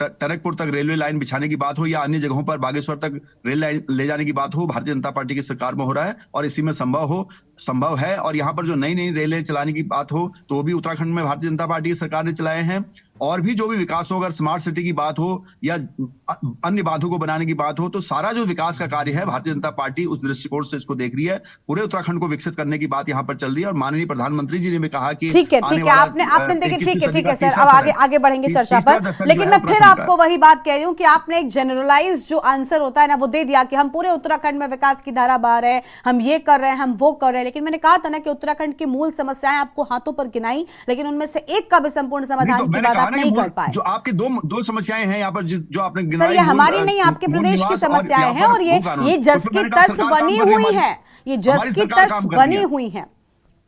टनकपुर तक रेलवे लाइन बिछाने की बात हो, या अन्य जगहों पर बागेश्वर तक रेल लाइन ले जाने की बात हो, भारतीय जनता पार्टी की सरकार में हो रहा है और इसी में संभव है। और यहाँ पर जो नई नई रेलें चलाने की बात हो तो वो भी उत्तराखंड में भारतीय जनता पार्टी की सरकार ने चलाए हैं। और भी जो भी विकास हो, अगर स्मार्ट सिटी की बात हो या अन्य बातों को बनाने की बात हो, तो सारा जो विकास का कार्य है भारतीय जनता पार्टी उस दृष्टिकोण से इसको देख रही है। पूरे उत्तराखंड को विकसित करने की बात यहाँ पर चल रही है। और माननीय प्रधानमंत्री जी ने भी कहा कि ठीक है आपने देखिए, ठीक है सर, अब आगे बढ़ेंगे चर्चा पर। लेकिन मैं फिर आपको वही बात कह रही हूँ कि आपने एक जनरलाइज जो आंसर होता है ना वो दे दिया कि हम पूरे उत्तराखंड में विकास की धारा बहा रहे हैं, हम ये कर रहे हैं, हम वो कर रहे हैं। लेकिन मैंने कहा था ना कि उत्तराखंड की मूल समस्याएं आपको हाथों पर गिनाई, लेकिन उनमें से एक का भी संपूर्ण समाधान की बात आप नहीं कर पाए। जो आपके दो समस्याएं हैं यहाँ पर जो आपने गिनाई, सर ये हमारी नहीं, आपके प्रदेश की समस्याएं हैं। और ये जस की तस बनी हुई है, ये जस की तस बनी हुई है।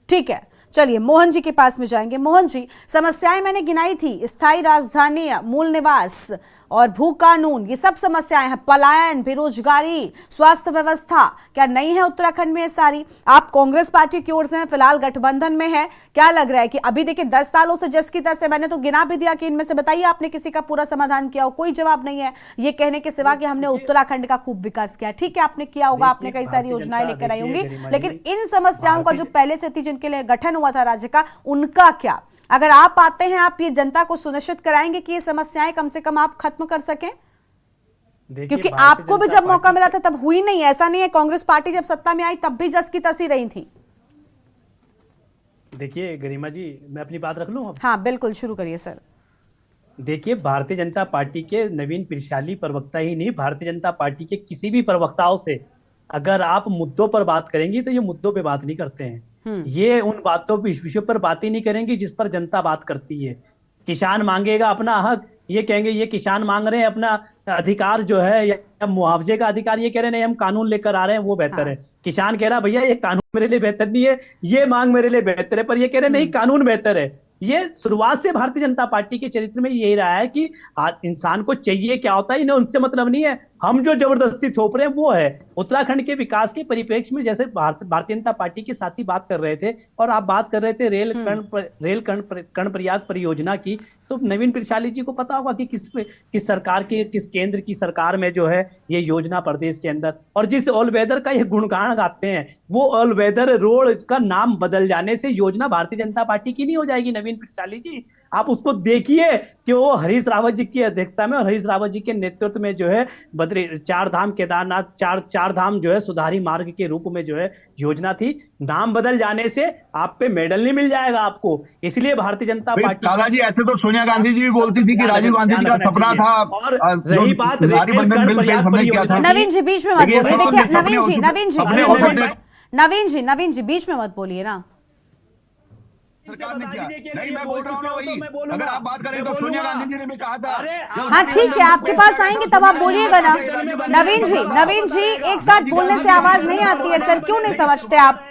ठीक है, चलिए मोहन जी के पास में जाएंगे। मोहन जी, समस्याएं मैंने गिनाई थी, स्थायी राजधानी, मूल निवास और भू कानून, ये सब समस्याएं हैं, पलायन, बेरोजगारी, स्वास्थ्य व्यवस्था, क्या नहीं है उत्तराखंड में ये सारी? आप कांग्रेस पार्टी की ओर से हैं, फिलहाल गठबंधन में है, क्या लग रहा है कि अभी देखिए 10 सालों से जस की तस है, मैंने तो गिना भी दिया कि इनमें से बताइए आपने किसी का पूरा समाधान किया हो? कोई जवाब नहीं है ये कहने के सिवा कि हमने उत्तराखंड का खूब विकास किया। ठीक है, आपने किया होगा, आपने कई सारी योजनाएं लेकर आई होंगी, लेकिन इन समस्याओं का जो पहले से थी, जिनके लिए गठन हुआ था राज्य का, उनका क्या? अगर आप आते हैं, आप ये जनता को सुनिश्चित कराएंगे कि ये समस्याएं कम से कम आप खत्म कर सकें? क्योंकि आपको भी जब मौका मिला था तब हुई नहीं, ऐसा नहीं है। कांग्रेस पार्टी जब सत्ता में आई तब भी जस की तस ही रही थी। देखिए गरिमा जी, मैं अपनी बात रख लूं अब? हाँ बिल्कुल, शुरू करिए सर। देखिए, भारतीय जनता पार्टी के नवीन पिरशाली प्रवक्ता ही नहीं, भारतीय जनता पार्टी के किसी भी प्रवक्ताओं से अगर आप मुद्दों पर बात करेंगी तो ये मुद्दों पे बात नहीं करते हैं। ये उन बातों पर, इस विषय पर बात ही नहीं करेंगी जिस पर जनता बात करती है। किसान मांगेगा अपना हक, ये कहेंगे ये किसान मांग रहे हैं अपना अधिकार जो है, या मुआवजे का अधिकार, ये कह रहे नहीं हम कानून लेकर आ रहे हैं वो बेहतर है। किसान कह रहा भैया ये कानून मेरे लिए बेहतर नहीं है, ये मांग मेरे लिए बेहतर है, पर ये कह रहे नहीं कानून बेहतर है। ये शुरुआत से भारतीय जनता पार्टी के चरित्र में यही रहा है कि इंसान को चाहिए क्या होता है, इन्हें उनसे मतलब नहीं है, हम जो जबरदस्ती थोप रहे हैं वो है। उत्तराखंड के विकास के परिप्रेक्ष्य में जैसे भारतीय जनता पार्टी के साथी बात कर रहे थे और आप बात कर रहे थे रेल कर्णप्रयाग परियोजना की, तो नवीन पिरशाली जी को पता होगा कि किस सरकार की, किस केंद्र की सरकार में जो है ये योजना प्रदेश के अंदर, और जिस ऑल वेदर का ये गुणगान गाते हैं वो ऑल वेदर रोड का नाम बदल जाने से योजना भारतीय जनता पार्टी की नहीं हो जाएगी। नवीन पिरशाली जी, आप उसको देखिए कि वो हरीश रावत जी की अध्यक्षता में और हरीश रावत जी के नेतृत्व में जो है चार धाम केदारनाथ, चार धाम जो है सुधारी मार्ग के रूप में जो है योजना थी। नाम बदल जाने से आप पे मेडल नहीं मिल जाएगा आपको। इसलिए भारतीय जनता पार्टी काला जी, ऐसे तो सोनिया गांधी जी भी बोलती थी कि राजीव गांधी जी का सपना था। और रही बात बंधन बिल पे हमने किया था। नवीन जी बीच में मत बोलिए। देखिए नवीन जी बीच में मत बोलिए ना। सरकार ने किया नहीं, मैं बोल रहा हूँ वही। अगर आप बात करें तो सोनिया गांधी जी ने भी कहा था। हाँ ठीक है, आपके पास आएंगे तब आप बोलिएगा ना। नवीन जी एक साथ बोलने से आवाज नहीं आती है सर, क्यों नहीं समझते आप?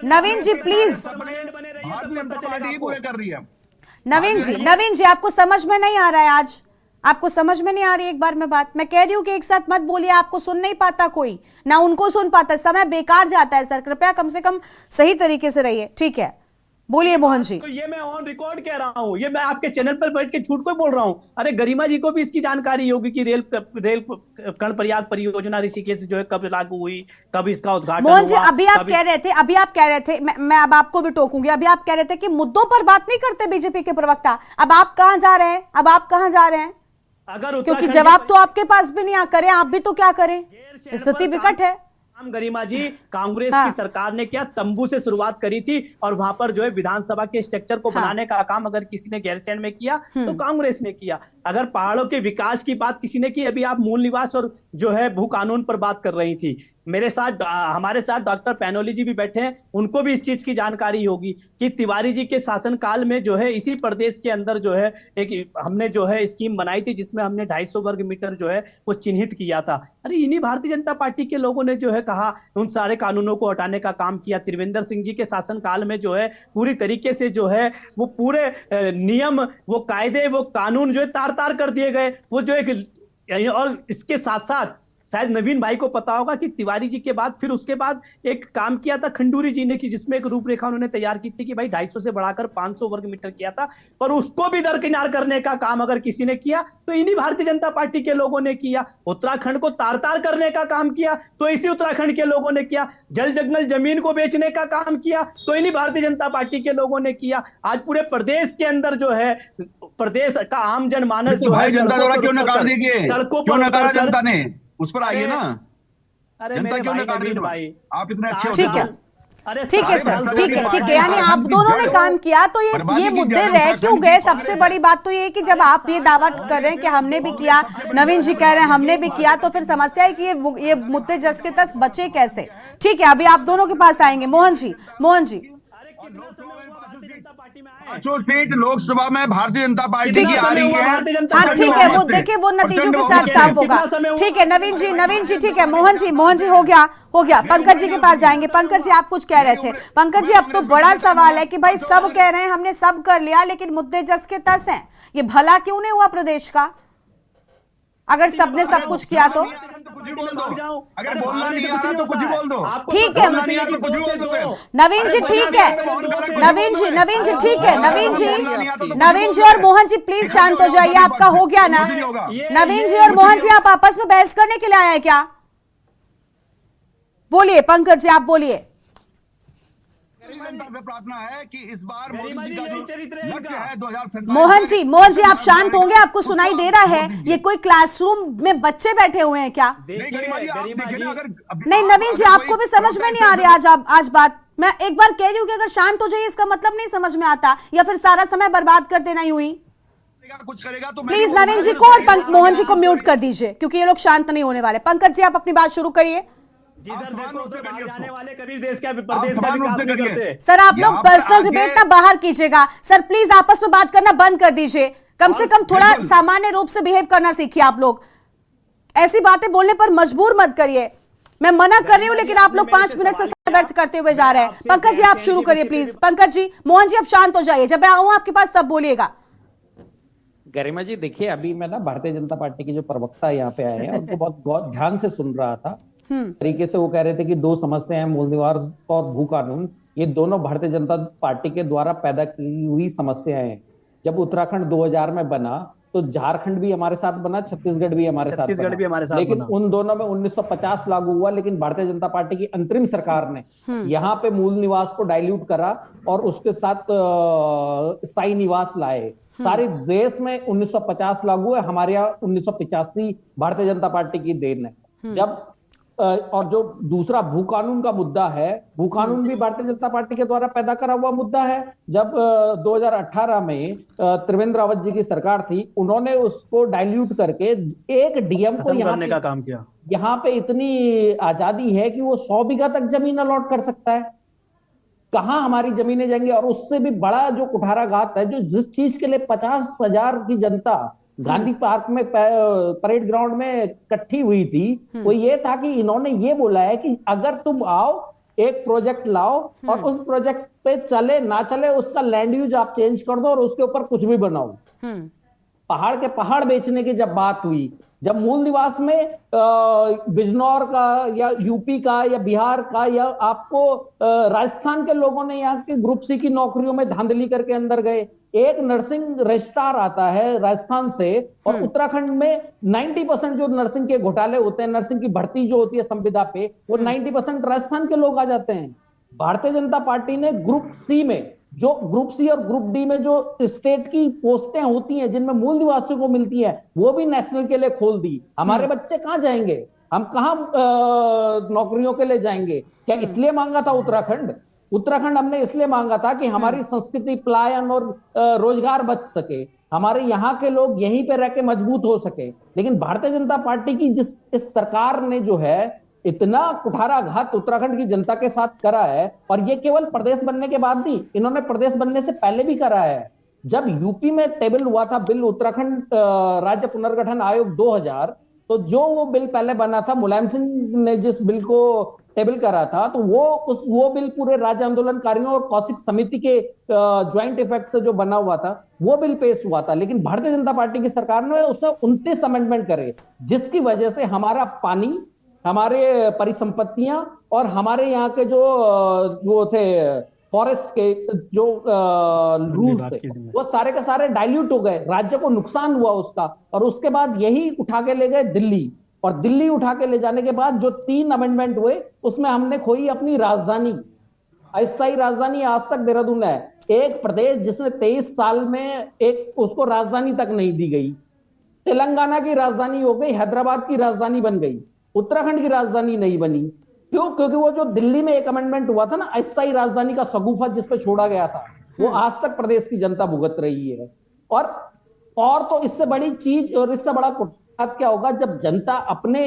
नवीन जी प्लीज। भारतीय जनता पार्टी पूरे कर रही है। नवीन जी आपको समझ में नहीं आ रहा है आज? आपको समझ में नहीं आ रही? एक बार मैं बात मैं कह रही हूँ कि एक साथ मत बोलिए, आपको सुन नहीं पाता कोई, ना उनको सुन पाता, समय बेकार जाता है सर। कृपया कम से कम सही तरीके से रहिए, ठीक है? बोलिए मोहन जी। तो ये मैं ऑन रिकॉर्ड कह रहा हूँ, ये मैं आपके चैनल पर बैठ के झूठ को बोल रहा हूँ। अरे गरिमा जी को भी इसकी जानकारी होगी कि रेल कर्णप्रयाग परियोजना ऋषिकेश जो है कब लागू हुई, कब इसका उद्घाटन मोहन जी हुआ। अभी आप कह रहे थे मैं अब आपको भी टोकूंगी। अभी आप कह रहे थे कि मुद्दों पर बात नहीं करते बीजेपी के प्रवक्ता। अब आप कहां जा रहे हैं? अगर क्योंकि जवाब तो आपके पास भी नहीं आ करे, आप भी तो क्या करें? स्थिति विकट है। गरिमा जी, कांग्रेस हाँ। की सरकार ने क्या तंबू से शुरुआत करी थी, और वहां पर जो है विधानसभा के स्ट्रक्चर को बनाने का काम अगर किसी ने गैरसैंण में किया तो कांग्रेस ने किया। अगर पहाड़ों के विकास की बात किसी ने की, अभी आप मूल निवास और जो है भू कानून पर बात कर रही थी। मेरे साथ हमारे साथ डॉक्टर पैनोली जी भी बैठे हैं, उनको भी इस चीज की जानकारी होगी कि तिवारी जी के शासनकाल में जो है इसी प्रदेश के अंदर जो है एक हमने जो है स्कीम बनाई थी, जिसमें हमने 250 वर्ग मीटर जो है वो चिन्हित किया था। अरे इन्हीं भारतीय जनता पार्टी के लोगों ने जो है कहा उन सारे कानूनों को हटाने का काम किया। त्रिवेंद्र सिंह जी के शासनकाल में जो है पूरी तरीके से जो है वो पूरे नियम, वो कायदे, वो कानून जो है तार तार कर दिए गए। वो जो एक और इसके साथ साथ शायद नवीन भाई को पता होगा कि तिवारी जी के बाद फिर उसके बाद एक काम किया था खंडूरी जी ने, कि जिसमें एक रूपरेखा उन्होंने तैयार की थी कि भाई 250 से बढ़ाकर 500 वर्ग मीटर किया था, पर उसको भी दरकिनार करने का काम अगर किसी ने किया तो इन्हीं भारतीय जनता पार्टी के लोगों ने किया। उत्तराखंड को तार तार करने का काम किया तो इसी उत्तराखंड के लोगों ने किया। जल जंगल जमीन को बेचने का काम किया तो इन्हीं भारतीय जनता पार्टी के लोगों ने किया। आज पूरे प्रदेश के अंदर जो है प्रदेश का आम जनमानस जो है सड़कों पर जनता ने उस पर आइए ना। अरे जनता क्यों नकार रही है भाई? आप इतने अच्छे हो। ठीक है ठीक है सर, ठीक है। यानी आप दोनों ने काम किया तो ये मुद्दे रह क्यों गए? सबसे बड़ी बात तो ये है कि जब आप ये दावा कर रहे हैं कि हमने भी किया, नवीन जी कह रहे हैं हमने भी किया, तो फिर समस्या है कि ये मुद्दे जस के तस बचे कैसे? ठीक है, अभी आप दोनों के पास आएंगे। मोहन जी 500 सीट लोकसभा में भारतीय जनता पार्टी की आ रही है। हाँ ठीक है, वो देखिए वो नतीजों के साथ साफ होगा। ठीक है नवीन जी ठीक है। मोहन जी हो गया। पंकज जी के पास जाएंगे। पंकज जी आप कुछ कह रहे थे। पंकज जी अब तो बड़ा सवाल है कि भाई सब कह रहे हैं हमने सब कर लिया, लेकिन मुद्दे जस के तस हैं। ये भला क्यों नहीं हुआ प्रदेश का? अगर सबने सब कुछ किया तो अगर बोलना नहीं आ रहा तो कुछ ही बोल दो। ठीक है नवीन जी, ठीक है नवीन जी ठीक है। नवीन जी और मोहन जी प्लीज शांत हो जाइए। आपका हो गया ना? नवीन जी और मोहन जी आप आपस में बहस करने के लिए आए हैं क्या? बोलिए पंकज जी, आप बोलिए। प्रार्थना है कि इस बार मोदी जी का जो लक्ष्य है 2027। मोहन जी आप शांत होंगे? आपको सुनाई दे रहा है? ये कोई क्लासरूम में बच्चे बैठे हुए हैं क्या? नहीं नवीन जी आपको भी समझ में नहीं आ रही आज बात। मैं एक बार कह रही हूँ कि अगर शांत हो जाइए, इसका मतलब नहीं समझ में आता, या फिर सारा समय बर्बाद कर देना यूं ही। कुछ करेगा तो प्लीज नवीन जी को और मोहन जी को म्यूट कर दीजिए, क्योंकि ये लोग शांत नहीं होने वाले। पंकज जी आप अपनी बात शुरू करिए। सर आप लोग पर्सनल डिबेट ना बाहर कीजिएगा। सर प्लीज आपस में बात करना बंद कर दीजिए। कम से कम थोड़ा सामान्य रूप से बिहेव करना सीखिए। आप लोग ऐसी बातें बोलने पर मजबूर मत करिए। मैं मना कर रही हूँ, लेकिन आप लोग 5 मिनट से समय व्यर्थ करते हुए जा रहे हैं। पंकज जी आप शुरू करिए प्लीज। पंकज जी, मोहन जी आप शांत हो जाइए। जब मैं आऊँ आपके पास तब बोलिएगा। गरिमा जी देखिए, अभी मैं ना भारतीय जनता पार्टी के जो प्रवक्ता यहाँ पे आए हैं उनको बहुत ध्यान से सुन रहा था। तरीके से वो कह रहे थे कि 2 समस्या है, मूल निवास और भू कानून। ये दोनों भारतीय जनता पार्टी के द्वारा पैदा की हुई समस्याएं हैं। जब उत्तराखंड 2000 में बना तो झारखंड भी हमारे साथ बना, छत्तीसगढ़ भी हमारे साथ छत्तीसगढ़ बना। भी हमारे साथ लेकिन बना। उन दोनों में 1950 लागू हुआ, लेकिन भारतीय जनता पार्टी की अंतरिम सरकार ने यहाँ पे मूल निवास को डाइल्यूट करा और उसके साथ स्थायी निवास लाए। सारे देश में 1950 लागू है, हमारे यहाँ 1985 भारतीय जनता पार्टी की देन है। जब और जो दूसरा भू कानून का मुद्दा है, भू कानून भी भारतीय जनता पार्टी के द्वारा पैदा करा हुआ मुद्दा है। जब 2018 में त्रिवेंद्र रावत जी की सरकार थी, उन्होंने उसको डाइल्यूट करके एक डीएम को खत्म करने का काम किया। यहाँ पे इतनी आजादी है कि वो 100 बीघा तक जमीन अलॉट कर सकता है। कहां हमारी जमीनें जाएंगी? और उससे भी बड़ा जो कुठाराघात है, जो जिस चीज के लिए 50,000 की जनता गांधी पार्क में परेड ग्राउंड में इकट्ठी हुई थी, वो ये था कि इन्होंने ये बोला है कि अगर तुम आओ, एक प्रोजेक्ट लाओ और उस प्रोजेक्ट पे चले ना चले उसका लैंड यूज आप चेंज कर दो और उसके ऊपर कुछ भी बनाओ। पहाड़ के पहाड़ बेचने की जब बात हुई, जब मूल निवास में बिजनौर का या यूपी का या बिहार का या आपको राजस्थान के लोगों ने यहाँ के ग्रुप सी की नौकरियों में धांधली करके अंदर गए। एक नर्सिंग रजिस्ट्रार आता है राजस्थान से और उत्तराखंड में 90% जो नर्सिंग के घोटाले होते हैं, नर्सिंग की भर्ती जो होती है संविदा पे, वो 90% राजस्थान के लोग आ जाते हैं। भारतीय जनता पार्टी ने ग्रुप सी में, जो ग्रुप सी और ग्रुप डी में जो स्टेट की पोस्टें होती हैं जिनमें मूल निवासियों को मिलती है, वो भी नेशनल के लिए खोल दी। हमारे बच्चे कहां जाएंगे? हम कहां नौकरियों के लिए जाएंगे? क्या इसलिए मांगा था उत्तराखंड हमने इसलिए मांगा था कि हमारी संस्कृति, पलायन और रोजगार बच सके, हमारे यहाँ के लोग यहीं पे रह के मजबूत हो सके। लेकिन भारतीय जनता पार्टी की इस सरकार ने जो है इतना कुठाराघात उत्तराखंड की जनता के साथ करा है, और ये केवल प्रदेश बनने के बाद नहीं, इन्होंने प्रदेश बनने से पहले भी करा है। जब यूपी में टेबल हुआ था बिल उत्तराखंड राज्य पुनर्गठन आयोग 2000, तो जो वो बिल पहले बना था, मुलायम सिंह ने जिस बिल को टेबल करा था, तो वो बिल पूरे राज्य आंदोलनकारियों और कौशिक समिति के ज्वाइंट इफेक्ट से जो बना हुआ था, वो बिल पेश हुआ था। लेकिन भारतीय जनता पार्टी की सरकार ने उसमें 29 अमेंडमेंट करे, जिसकी वजह से हमारा पानी, हमारे परिसंपत्तियां और हमारे यहाँ के जो वो थे फॉरेस्ट के जो रूल्स थे, वो सारे के सारे डाइल्यूट हो गए। राज्य को नुकसान हुआ उसका, और उसके बाद यही उठा के ले गए दिल्ली, और दिल्ली उठा के ले जाने के बाद जो 3 अमेंडमेंट हुए, उसमें हमने खोई अपनी राजधानी। अस्थायी राजधानी आज तक देहरादून है। एक प्रदेश जिसने 23 साल में एक उसको राजधानी तक नहीं दी गई। तेलंगाना की राजधानी हो गई, हैदराबाद की राजधानी बन गई, उत्तराखंड की राजधानी नहीं बनी। क्यों? क्योंकि वो जो दिल्ली में एक अमेंडमेंट हुआ था ना, अस्थायी राजधानी का शगुफा जिस पे छोड़ा गया था, वो आज तक प्रदेश की जनता भुगत रही है। और तो इससे बड़ी चीज और इससे बड़ा कुठाराघात क्या होगा, जब जनता अपने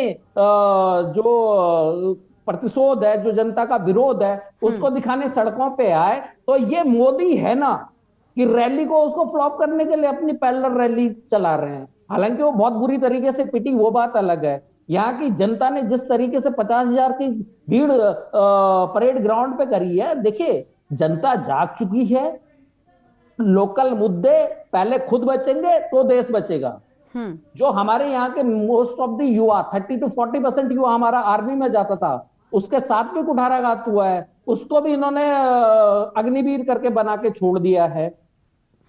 जो प्रतिशोध है, जो जनता का विरोध है, उसको दिखाने सड़कों पे आए। तो ये मोदी है ना कि रैली को उसको फ्लॉप करने के लिए अपनी पैरेलल रैली चला रहे हैं। हालांकि वो बहुत बुरी तरीके से पिटी, वो बात अलग है। यहाँ की जनता ने जिस तरीके से 50,000 की भीड़ परेड ग्राउंड पे करी है, देखिए जनता जाग चुकी है। लोकल मुद्दे पहले खुद बचेंगे तो देश बचेगा। जो हमारे यहाँ के मोस्ट ऑफ द युवा, 30 to 40% युवा हमारा आर्मी में जाता था, उसके साथ भी कुठाराघात हुआ है, उसको भी इन्होंने अग्निवीर करके बना के छोड़ दिया है।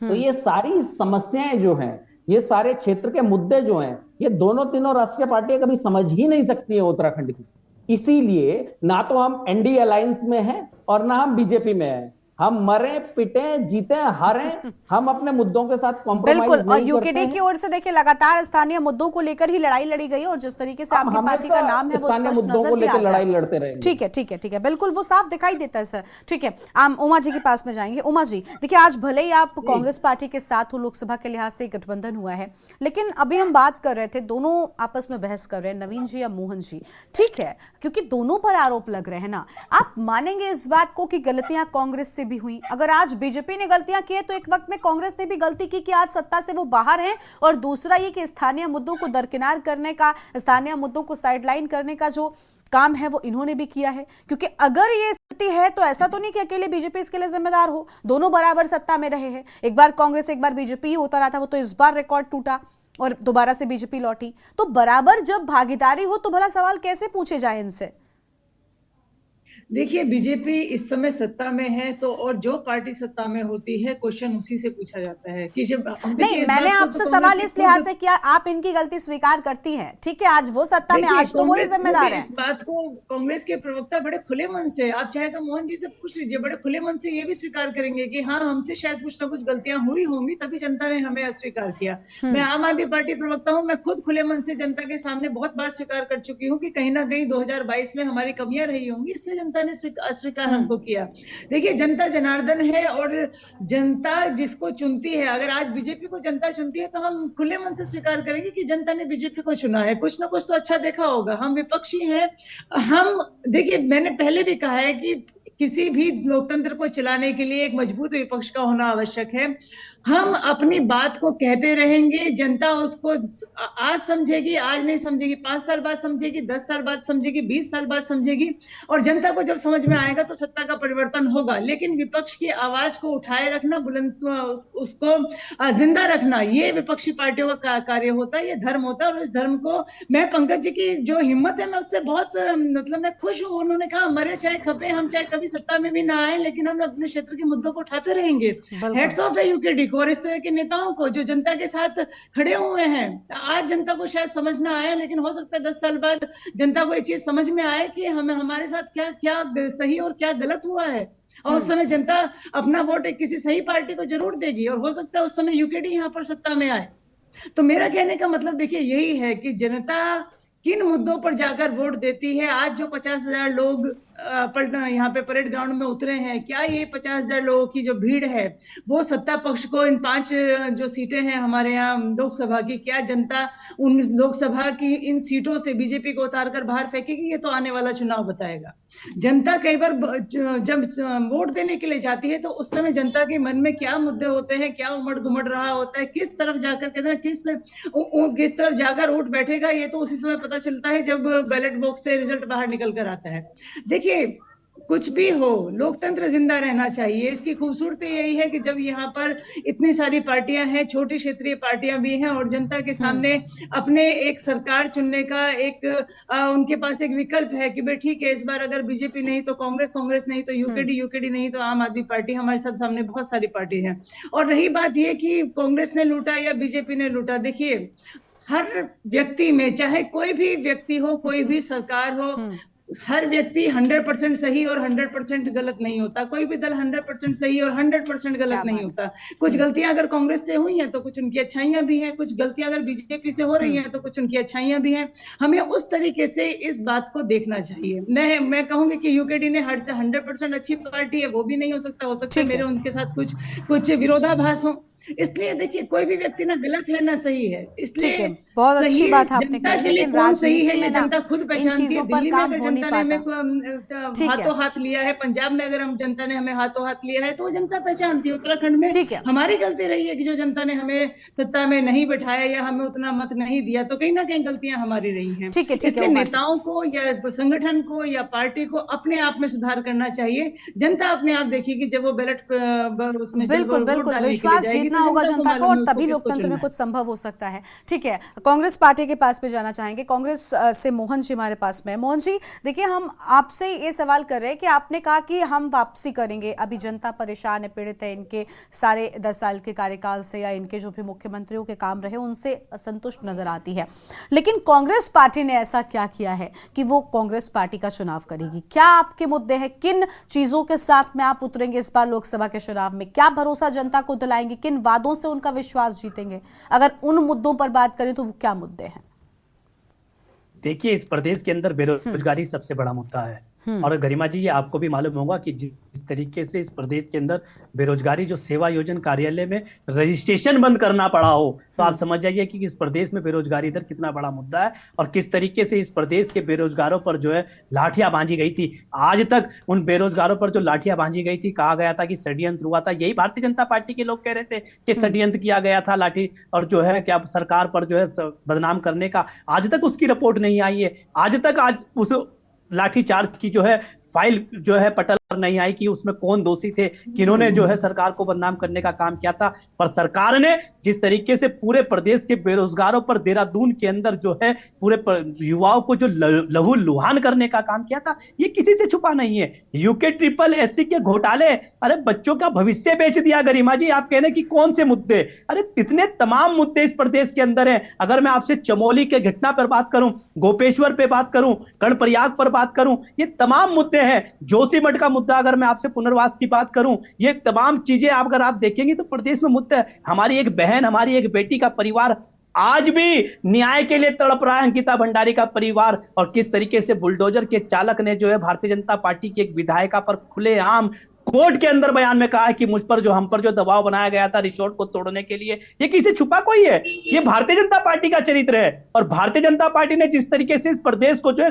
तो ये सारी समस्याएं जो हैं, ये सारे क्षेत्र के मुद्दे जो हैं, ये दोनों तीनों राष्ट्रीय पार्टियां कभी समझ ही नहीं सकती है उत्तराखंड की। इसीलिए ना तो हम एनडीए अलायंस में हैं और ना हम बीजेपी में हैं। हम मरे, पिटे, जीते, हारे, हम अपने मुद्दों के साथ कॉम्प्रोमाइज नहीं बिल्कुल। और करते यूकेडी हैं। की ओर से देखिए लगातार स्थानीय मुद्दों को लेकर ही लड़ाई लड़ी गई, और जिस तरीके से आपकी पार्टी का नाम है वो स्थानीय स्पष्ट मुद्दों नजर को भी लेकर आता लड़ाई है। लड़ते रहेंगे। ठीक है, ठीक है, ठीक है, बिल्कुल वो साफ दिखाई देता है सर। ठीक है, हम उमा जी के पास में जाएंगे। उमा जी, देखिए आज भले ही आप कांग्रेस पार्टी के साथ हो, लोकसभा के लिहाज से गठबंधन हुआ है, लेकिन अभी हम बात कर रहे थे, दोनों आपस में बहस कर रहे हैं, नवीन जी या मोहन जी। ठीक है, क्योंकि दोनों पर आरोप लग रहे हैं ना। आप मानेंगे इस बात को कि गलतियां कांग्रेस से भी हुई? अगर आज बीजेपी ने गलतियां की है, तो एक वक्त में कांग्रेस ने भी गलती की कि आज सत्ता से वो बाहर हैं। और दूसरा ये कि स्थानीय मुद्दों को दरकिनार करने का, स्थानीय मुद्दों को साइडलाइन करने का जो काम है वो इन्होंने भी किया है। क्योंकि अगर ये स्थिति है तो ऐसा तो नहीं कि अकेले बीजेपी इसके लिए जिम्मेदार हो, दोनों बराबर सत्ता में रहे हैं। एक बार कांग्रेस, एक बार बीजेपी होता रहा था, वो तो इस बार रिकॉर्ड टूटा और दोबारा से बीजेपी लौटी। तो बराबर जब भागीदारी हो तो भला सवाल कैसे पूछे जाए इनसे? देखिए, बीजेपी इस समय सत्ता में है तो, और जो पार्टी सत्ता में होती है क्वेश्चन उसी से पूछा जाता है कि जब नहीं, देखिए इस मैंने बात को आपसे तो सवाल कांग्रेस इस की लिहाज खुद, से किया, आप इनकी गलती स्वीकार करती हैं, ठीक है, आज वो सत्ता में, देखिए आज तो वही कांग्रेस जिम्मेदार है। इस बात को, कांग्रेस के प्रवक्ता बड़े खुले मन से, आप चाहे तो मोहन जी से पूछ लीजिए, बड़े खुले मन से ये भी स्वीकार करेंगे कि हाँ, हमसे शायद कुछ ना कुछ गलतियां हुई होंगी तभी जनता ने हमें अस्वीकार किया। मैं आम आदमी पार्टी प्रवक्ता हूं, मैं खुद खुले मन से जनता के सामने बहुत बार स्वीकार कर चुकी हूँ कि कहीं ना कहीं 2022 में हमारी कमियां रही होंगी, इसलिए जनता ने अस्वीकार हमको किया। देखिए, जनता जनार्दन है और जनता जिसको चुनती है, अगर आज बीजेपी को जनता चुनती है तो हम खुले मन से स्वीकार करेंगे कि जनता ने बीजेपी को चुना है, कुछ ना कुछ तो अच्छा देखा होगा। हम विपक्षी हैं, हम देखिए, मैंने पहले भी कहा है कि किसी भी लोकतंत्र को चलाने के लिए एक मजबूत विपक्ष का होना आवश्यक है। हम अपनी बात को कहते रहेंगे, जनता उसको आज समझेगी, आज नहीं समझेगी, 5 साल बाद समझेगी, 10 साल बाद समझेगी, 20 साल बाद समझेगी, और जनता को जब समझ में आएगा तो सत्ता का परिवर्तन होगा। लेकिन विपक्ष की आवाज को उठाए रखना, बुलंद उसको जिंदा रखना, ये विपक्षी पार्टियों का कार्य होता है, ये धर्म होता है। और इस धर्म को मैं, पंकज जी की जो हिम्मत है, मैं उससे बहुत मतलब मैं खुश हूँ। उन्होंने कहा मरे चाहे खपे, हम चाहे कभी सत्ता में भी ना आए लेकिन हम अपने क्षेत्र के मुद्दों को उठाते रहेंगे। हेड्स ऑफ है यूकेडी को और इस तरह के नेताओं को जो जनता के साथ खड़े हुए हैं। आज जनता को शायद समझ ना आए, लेकिन हो सकता है 10 साल बाद जनता को ये चीज समझ में आए कि हमें हमारे साथ क्या क्या सही और क्या गलत हुआ है, और उस समय जनता अपना वोट किसी सही पार्टी को जरूर देगी, और हो सकता है उस समय यूकेडी यहाँ पर सत्ता में आए। तो मेरा कहने का मतलब देखिए यही है कि जनता किन मुद्दों पर जाकर वोट देती है। आज जो 50,000 लोग यहाँ पे परेड ग्राउंड में उतरे हैं, क्या ये 50,000 लोगों की जो भीड़ है वो सत्ता पक्ष को, इन 5 जो सीटें हैं हमारे यहाँ लोकसभा की, क्या जनता उन लोकसभा की इन सीटों से बीजेपी को उतार कर बाहर फेंकेगी? ये तो आने वाला चुनाव बताएगा। जनता कई बार जब वोट देने के लिए जाती है तो उस समय जनता के मन में क्या मुद्दे होते हैं, क्या उमड़ घुमड़ रहा होता है, किस तरफ जाकर कहते हैं किस तरफ जाकर वोट बैठेगा, ये तो उसी समय पता चलता है जब बैलेट बॉक्स से रिजल्ट बाहर निकल कर आता है। देखिए, कुछ भी हो, लोकतंत्र जिंदा रहना चाहिए। इसकी खूबसूरती यही है कि जब यहाँ पर इतनी सारी पार्टियां हैं, छोटी क्षेत्रीय पार्टियां भी हैं, और जनता के सामने अपने एक सरकार चुनने का एक उनके पास एक विकल्प है कि भाई ठीक है, इस बार अगर बीजेपी नहीं तो कांग्रेस, कांग्रेस नहीं तो यूकेडी, यूकेडी नहीं तो आम आदमी पार्टी, हमारे साथ सामने बहुत सारी पार्टी है। और रही बात ये कि कांग्रेस ने लूटा या बीजेपी ने लूटा, देखिए हर व्यक्ति में, चाहे कोई भी व्यक्ति हो, कोई भी सरकार हो, हर व्यक्ति 100% सही और 100% गलत नहीं होता। कोई भी दल 100% सही और 100% गलत नहीं होता। कुछ गलतियां अगर कांग्रेस से हुई हैं तो कुछ उनकी अच्छाइयां भी हैं, कुछ गलतियां अगर बीजेपी से हो रही हैं तो कुछ उनकी अच्छाइयां भी हैं। हमें उस तरीके से इस बात को देखना चाहिए। मैं कहूंगी कि यूकेडी ने 100% अच्छी पार्टी है, वो भी नहीं हो सकता। हो सकता है मेरे उनके साथ कुछ विरोधाभास हो। इसलिए देखिए, कोई भी व्यक्ति ना गलत है ना सही है, इसलिए बहुत अच्छी बात आपने जनता के लिए कौन सही है ये जनता खुद पहचानती है। दिल्ली में अगर जनता ने हमें हाथों हाथ लिया है, पंजाब में अगर हम जनता ने हमें हाथों हाथ लिया है तो वो जनता पहचानती है। उत्तराखंड में हमारी गलती रही है कि जो जनता ने हमें सत्ता में नहीं बैठाया या हमें उतना मत नहीं दिया, तो कहीं ना कहीं गलतियां हमारी रही हैं। इसलिए नेताओं को या संगठन को या पार्टी को अपने आप में सुधार करना चाहिए। जनता अपने आप देखेगी जब वो बैलेट उसमें विश्वास जीतना होगा जनता को, और तभी लोकतंत्र में कुछ संभव हो सकता है। ठीक है, कांग्रेस पार्टी के पास भी जाना चाहेंगे। कांग्रेस से मोहन जी हमारे पास में। मोहन जी, देखिए हम आपसे ये सवाल कर रहे हैं कि आपने कहा कि हम वापसी करेंगे, अभी जनता परेशान है, पीड़ित है, इनके सारे 10 साल के कार्यकाल से या इनके जो भी मुख्यमंत्रियों के काम रहे उनसे असंतुष्ट नजर आती है। लेकिन कांग्रेस पार्टी ने ऐसा क्या किया है कि वो कांग्रेस पार्टी का चुनाव करेगी? क्या आपके मुद्दे हैं? किन चीजों के साथ में आप उतरेंगे इस बार लोकसभा के चुनाव में? क्या भरोसा जनता को दिलाएंगे? किन वादों से उनका विश्वास जीतेंगे? अगर उन मुद्दों पर बात करें तो वो क्या मुद्दे हैं? देखिए, इस प्रदेश के अंदर बेरोजगारी सबसे बड़ा मुद्दा है। और गरिमा जी, ये आपको भी मालूम होगा कि जिस तरीके से इस प्रदेश के अंदर बेरोजगारी, जो सेवा योजन कार्यालय में रजिस्ट्रेशन बंद करना पड़ा हो, तो आप समझ जाइए कि इस प्रदेश में बेरोजगारी दर कितना बड़ा मुद्दा है और किस तरीके से इस प्रदेश के बेरोजगारों पर जो है लाठियां बांधी गई थी। आज तक उन बेरोजगारों पर जो लाठियां बांधी गई थी, कहा गया था कि षड्यंत्र हुआ था। यही भारतीय जनता पार्टी के लोग कह रहे थे कि षड्यंत्र किया गया था, लाठी और जो है क्या सरकार पर जो है बदनाम करने का। आज तक उसकी रिपोर्ट नहीं आई है। आज उस लाठी चार्ज की जो है फाइल जो है पटल पर नहीं आई कि उसमें कौन दोषी थे, किन्होंने जो है सरकार को बदनाम करने का काम किया था। पर सरकार ने जिस तरीके से पूरे प्रदेश के बेरोजगारों पर देहरादून के अंदर जो है पूरे युवाओं को जो लहू लुहान करने का काम किया था, ये किसी से छुपा नहीं है। यूके ट्रिपल एससी के घोटाले, अरे बच्चों का भविष्य बेच दिया गरिमा जी, आप कह रहे कि कौन से मुद्दे, अरे कितने तमाम मुद्दे इस प्रदेश के अंदर हैं। अगर मैं आपसे चमोली के घटना पर बात करूं, गोपेश्वर पे बात करूं, कर्णप्रयाग पर बात करूं, ये तमाम मुद्दे हैं। जोशीमठ का मुद्दा अगर मैं आपसे पुनर्वास की बात करूं, ये तमाम चीजें अगर आप देखेंगे तो प्रदेश में मुद्दे। हमारी एक बहन, हमारी एक बेटी का परिवार आज भी न्याय के लिए तड़प रहा है, अंकिता भंडारी का परिवार। और किस तरीके से बुलडोजर के चालक ने जो है भारतीय जनता पार्टी की एक विधायिका पर खुलेआम कोर्ट के अंदर बयान में कहा है कि मुझ पर जो, हम पर जो दबाव बनाया गया था रिसोर्ट को तोड़ने के लिए, ये किसी छुपा कोई है? ये भारतीय जनता पार्टी का चरित्र है। और भारतीय जनता पार्टी ने जिस तरीके से इस प्रदेश को जो है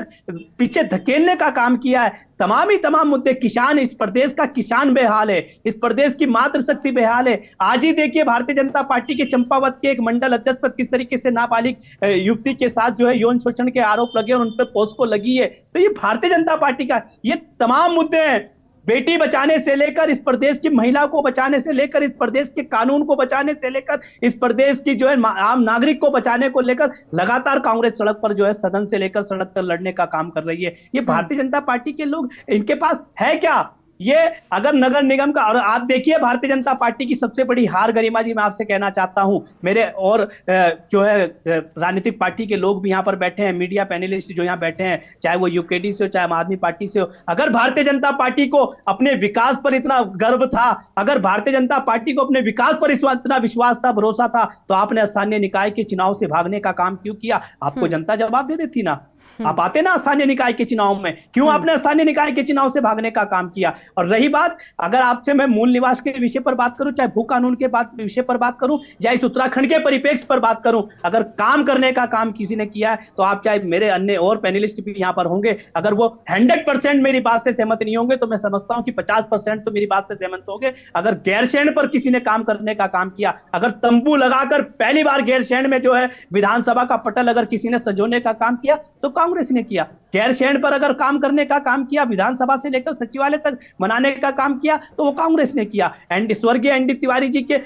पीछे धकेलने का काम किया है, तमाम मुद्दे, किसान, इस प्रदेश का किसान बेहाल है, इस प्रदेश की मातृशक्ति बेहाल है। आज ही देखिए भारतीय जनता पार्टी के चंपावत के एक मंडल अध्यक्ष पर किस तरीके से नाबालिग युवती के साथ जो है यौन शोषण के आरोप लगे और उन पर पोस्को लगी है। तो ये भारतीय जनता पार्टी का ये तमाम मुद्दे हैं। बेटी बचाने से लेकर इस प्रदेश की महिलाओं को बचाने से लेकर इस प्रदेश के कानून को बचाने से लेकर इस प्रदेश की जो है आम नागरिक को बचाने को लेकर लगातार कांग्रेस सड़क पर जो है सदन से लेकर सड़क तक लड़ने का काम कर रही है। ये भारतीय जनता पार्टी के लोग, इनके पास है क्या? ये अगर नगर निगम का, और आप देखिए भारतीय जनता पार्टी की सबसे बड़ी हार, गरिमा जी मैं आपसे कहना चाहता हूं, मेरे और जो है राजनीतिक पार्टी के लोग भी यहाँ पर बैठे हैं, मीडिया पैनलिस्ट जो यहाँ बैठे हैं, चाहे वो यूकेडी से हो चाहे आम आदमी पार्टी से हो, अगर भारतीय जनता पार्टी को अपने विकास पर इतना गर्व था, अगर भारतीय जनता पार्टी को अपने विकास पर इतना विश्वास था, भरोसा था, तो आपने स्थानीय निकाय के चुनाव से भागने का काम क्यों किया? आपको जनता जवाब दे देती ना, आप आते ना स्थानीय निकाय के चुनाव में, क्यों आपने स्थानीय निकाय के चुनाव से भागने का काम किया? और रही बात, अगर आपसे मैं मूल निवास के विषय पर बात करूं, चाहे भू कानून के विषय पर बात करूं, या इस उत्तराखंड के परिप्रेक्ष्य पर बात करूं, अगर काम करने का काम किसी ने किया है तो आप, चाहे मेरे अन्य और पैनलिस्ट भी यहां पर होंगे, अगर वो 100% मेरी बात से सहमत नहीं होंगे तो मैं समझता हूं कि 50% तो मेरी बात से सहमत होंगे। अगर गैरसैंण पर किसी ने काम करने का काम किया, अगर तंबू लगाकर पहली बार गैरसैंण में जो है विधानसभा का पटल अगर किसी ने सजोने का काम किया तो कांग्रेस ने किया। गैरसैंण पर अगर काम करने का काम किया, विधानसभा से लेकर सचिवालय तक बनाने का काम किया, तो वो कांग्रेस ने किया। स्वर्गीय एनडी तिवारी जी के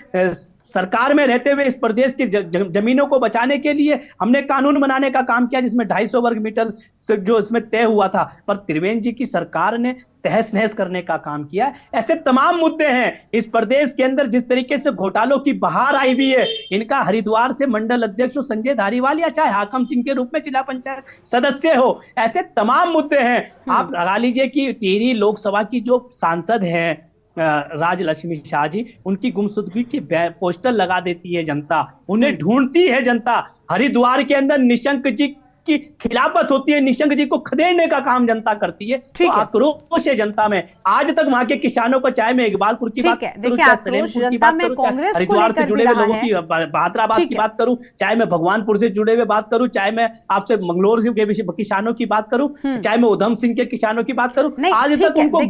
सरकार में रहते हुए इस प्रदेश की जमीनों को बचाने के लिए हमने कानून बनाने का काम किया, जिसमें 250 वर्ग मीटर जो इसमें तय हुआ था, पर त्रिवेंद्र जी की सरकार ने तहस नहस करने का काम किया। ऐसे तमाम मुद्दे हैं इस प्रदेश के अंदर। जिस तरीके से घोटालों की बहार आई हुई है, इनका हरिद्वार से मंडल अध्यक्ष संजय धारीवाल या चाहे हाकम सिंह के रूप में जिला पंचायत सदस्य हो, ऐसे तमाम मुद्दे हैं। आप लगा लीजिए कि टिहरी लोकसभा की जो सांसद हैं राजलक्ष्मी शाह जी, उनकी गुमशुदगी के पोस्टर लगा देती है जनता, उन्हें ढूंढती है जनता। हरिद्वार के अंदर निशंक जी की खिलाफत होती है, निशंक जी को खदेड़ने का काम जनता करती है। तो आक्रोश है जनता में। आज तक वहां के किसानों को, चाहे मैं इकबालपुर की बात करूं, चाहे सलेमपुर की बात करूं, हरिद्वार से जुड़े हुए लोगों की, बहादुराबाद की बात करूं, चाहे मैं भगवानपुर से जुड़े हुए बात करूं, चाहे मैं आपसे मंगलोर के किसानों की बात करूं, चाहे मैं उधम सिंह के किसानों की बात करूं, आज तक उनको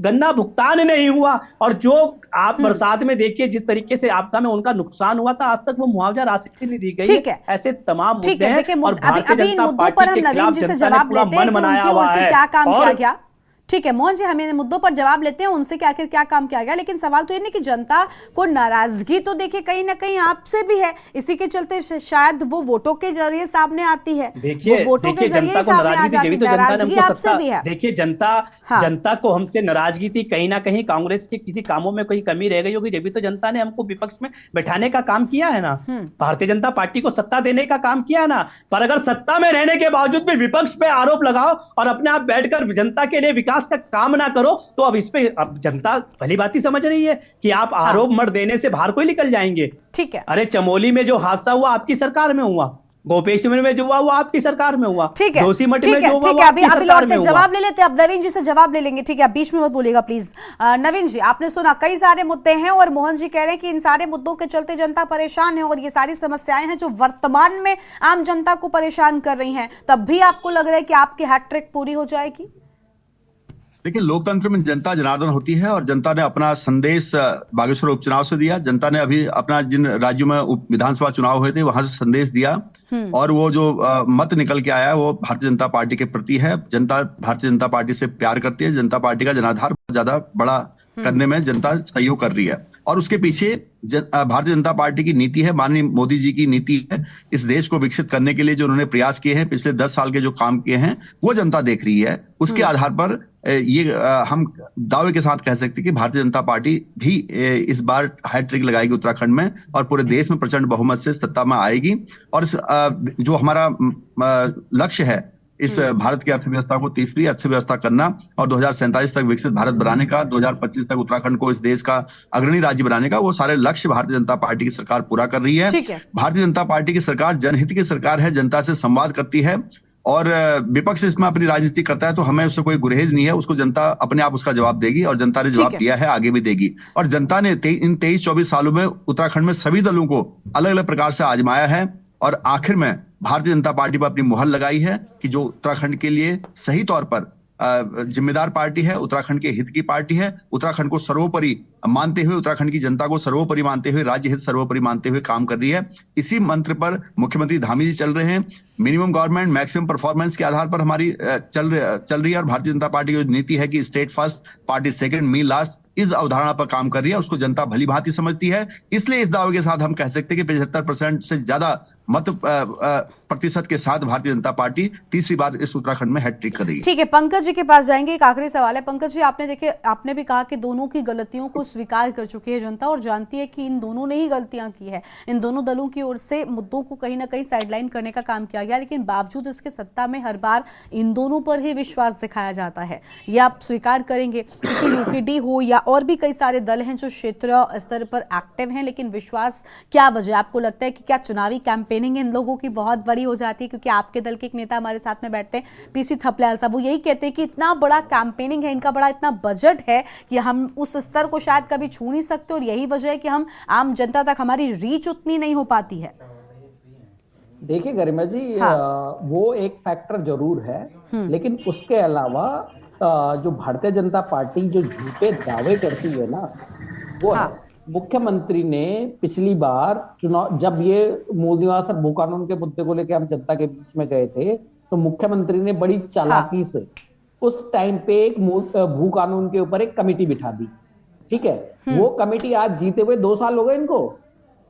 गन्ना भुगतान नहीं हुआ। और जो आप बरसात में देखिए जिस तरीके से आपदा में उनका नुकसान हुआ था, आज तक वो मुआवजा राशि नहीं दी गई है। ऐसे तमाम मुद्दे हैं। और अभी इन मुद्दों पर हम नवीन जी से जवाब लेते हैं कि उनकी ओर से क्या काम किया गया। ठीक है मोहन जी, हम इन मुद्दों पर जवाब लेते हैं, उनसे क्या आखिर क्या काम किया गया। लेकिन सवाल तो ये नहीं कि जनता को नाराजगी तो देखिए कहीं ना कहीं आपसे भी है, इसी के चलते शायद वो वोटों के जरिए सामने आती है। देखिए वोटों के जरिए सामने आ जाती है, नाराजगी आपसे भी है। देखिए जनता को हमसे नाराजगी थी, कहीं ना कहीं कांग्रेस के किसी कामों में कोई कमी रह गई होगी, जब भी तो जनता ने हमको विपक्ष में बैठाने का काम किया है ना, भारतीय जनता पार्टी को सत्ता देने का काम किया है ना। पर अगर सत्ता में रहने के बावजूद भी विपक्ष पे आरोप लगाओ और अपने आप बैठकर जनता के लिए विकास का काम ना करो, तो अब इस पे अब जनता भली बात ही समझ रही है कि आप आरोप मत देने से बाहर कोई निकल जाएंगे। ठीक है। अरे चमोली में जो हादसा हुआ आपकी सरकार में हुआ, गोपेश्वर में जो हुआ वो आपकी सरकार में हुआ, ठीक है। जोशीमठ में जो हुआ वो अभी लौटते जवाब ले लेते हैं, अब नवीन जी से जवाब ले लेंगे। ठीक है, बीच में मत बोलिएगा प्लीज। नवीन जी, आपने सुना कई सारे मुद्दे हैं और मोहन जी कह रहे हैं कि इन सारे मुद्दों के चलते जनता परेशान है और ये सारी समस्याएं हैं जो वर्तमान में आम जनता को परेशान कर रही हैं। तब भी आपको लग रहा है कि आपकी हैट्रिक पूरी हो जाएगी? देखिए, लोकतंत्र में जनता जनार्दन होती है और जनता ने अपना संदेश बागेश्वर उपचुनाव से दिया। जनता ने अभी अपना जिन राज्यों में विधानसभा चुनाव हुए थे वहां से संदेश दिया और वो जो मत निकल के आया वो भारतीय जनता पार्टी के प्रति है। जनता भारतीय जनता पार्टी से प्यार करती है। जनता पार्टी का जनाधार बहुत ज्यादा बड़ा करने में जनता सहयोग कर रही है और उसके पीछे भारतीय जनता पार्टी की नीति है, माननीय मोदी जी की नीति है। इस देश को विकसित करने के लिए जो उन्होंने प्रयास किए हैं, पिछले 10 साल के जो काम किए हैं वो जनता देख रही है। उसके आधार पर ये हम दावे के साथ कह सकते हैं कि भारतीय जनता पार्टी भी इस बार हैट्रिक लगाएगी उत्तराखंड में और पूरे देश में प्रचंड बहुमत से सत्ता में आएगी। और जो हमारा लक्ष्य है इस भारत की अर्थव्यवस्था को तीसरी अर्थव्यवस्था करना और 2047 तक विकसित भारत बनाने का, 2025 तक उत्तराखंड को इस देश का अग्रणी राज्य बनाने का, वो सारे लक्ष्य भारतीय जनता पार्टी की सरकार पूरा कर रही है। भारतीय जनता पार्टी की सरकार जनहित की सरकार है, जनता से संवाद करती है और विपक्ष इसमें अपनी राजनीति करता है तो हमें उससे कोई गुरेज नहीं है। उसको जनता अपने आप उसका जवाब देगी और जनता ने जवाब दिया है, आगे भी देगी। और जनता ने इन 23-24 सालों में उत्तराखंड में सभी दलों को अलग अलग प्रकार से आजमाया है और आखिर में भारतीय जनता पार्टी पर अपनी मुहर लगाई है कि जो उत्तराखंड के लिए सही तौर पर जिम्मेदार पार्टी है, उत्तराखंड के हित की पार्टी है, उत्तराखंड को सर्वोपरि मानते हुए, उत्तराखंड की जनता को सर्वोपरि मानते हुए, राज्य हित सर्वोपरि मानते हुए काम कर रही है। इसी मंत्र पर मुख्यमंत्री धामी जी चल रहे हैं। मिनिमम गवर्नमेंट मैक्सिमम परफॉर्मेंस के आधार पर हमारी चल रही है और भारतीय जनता पार्टी की जो नीति है कि स्टेट फर्स्ट पार्टी सेकंड मी लास्ट, इस अवधारणा पर काम कर रही है। उसको जनता भली भांति समझती है। इसलिए इस दावे के साथ हम कह सकते हैं कि 75% से ज्यादा मत प्रतिशत के साथ भारतीय जनता पार्टी तीसरी बार इस उत्तराखंड में हैट्रिक कर रही है। ठीक है, पंकज जी के पास जाएंगे। एक आखिरी सवाल है पंकज जी, आपने भी कहा कि दोनों की गलतियों को स्वीकार कर चुकी है जनता और जानती है कि इन दोनों ने ही गलतियां की है। इन दोनों दलों की ओर से मुद्दों को कहीं ना कहीं साइडलाइन करने का काम किया गया, लेकिन बावजूद इसके सत्ता में हर बार इन दोनों पर ही विश्वास दिखाया जाता है। ये आप स्वीकार करेंगे? क्योंकि यूकेडी हो या और भी कई सारे दल हैं जो क्षेत्रीय स्तर पर एक्टिव हैं, लेकिन विश्वास क्या वजह? आपको लगता है कि क्या चुनावी कैंपेनिंग इन लोगों की बहुत बड़ी हो जाती है? क्योंकि आपके दल के एक नेता हमारे साथ में बैठते हैं, पीसी थपलियाल साहब, वो यही कहते हैं कि इतना बड़ा कैंपेनिंग है, इनका बड़ा इतना बजट है कि हम उस स्तर को शायद कभी छू नहीं सकते और यही वजह है कि हम आम जनता तक हमारी रीच उतनी नहीं हो पाती है। देखिए गरिमा जी, वो एक फैक्टर जरूर है, लेकिन उसके अलावा जो भारतीय जनता पार्टी जो झूठे दावे करती है ना, वो है मुख्यमंत्री ने पिछली बार चुनाव, जब ये मूल निवास और भू कानून के मुद्दे को लेकर हम जनता के बीच में गए थे, तो मुख्यमंत्री ने बड़ी चालाकी से उस टाइम पे एक भू कानून के ऊपर एक कमेटी बिठा दी। ठीक है, वो कमेटी आज जीते हुए 2 साल हो गए इनको,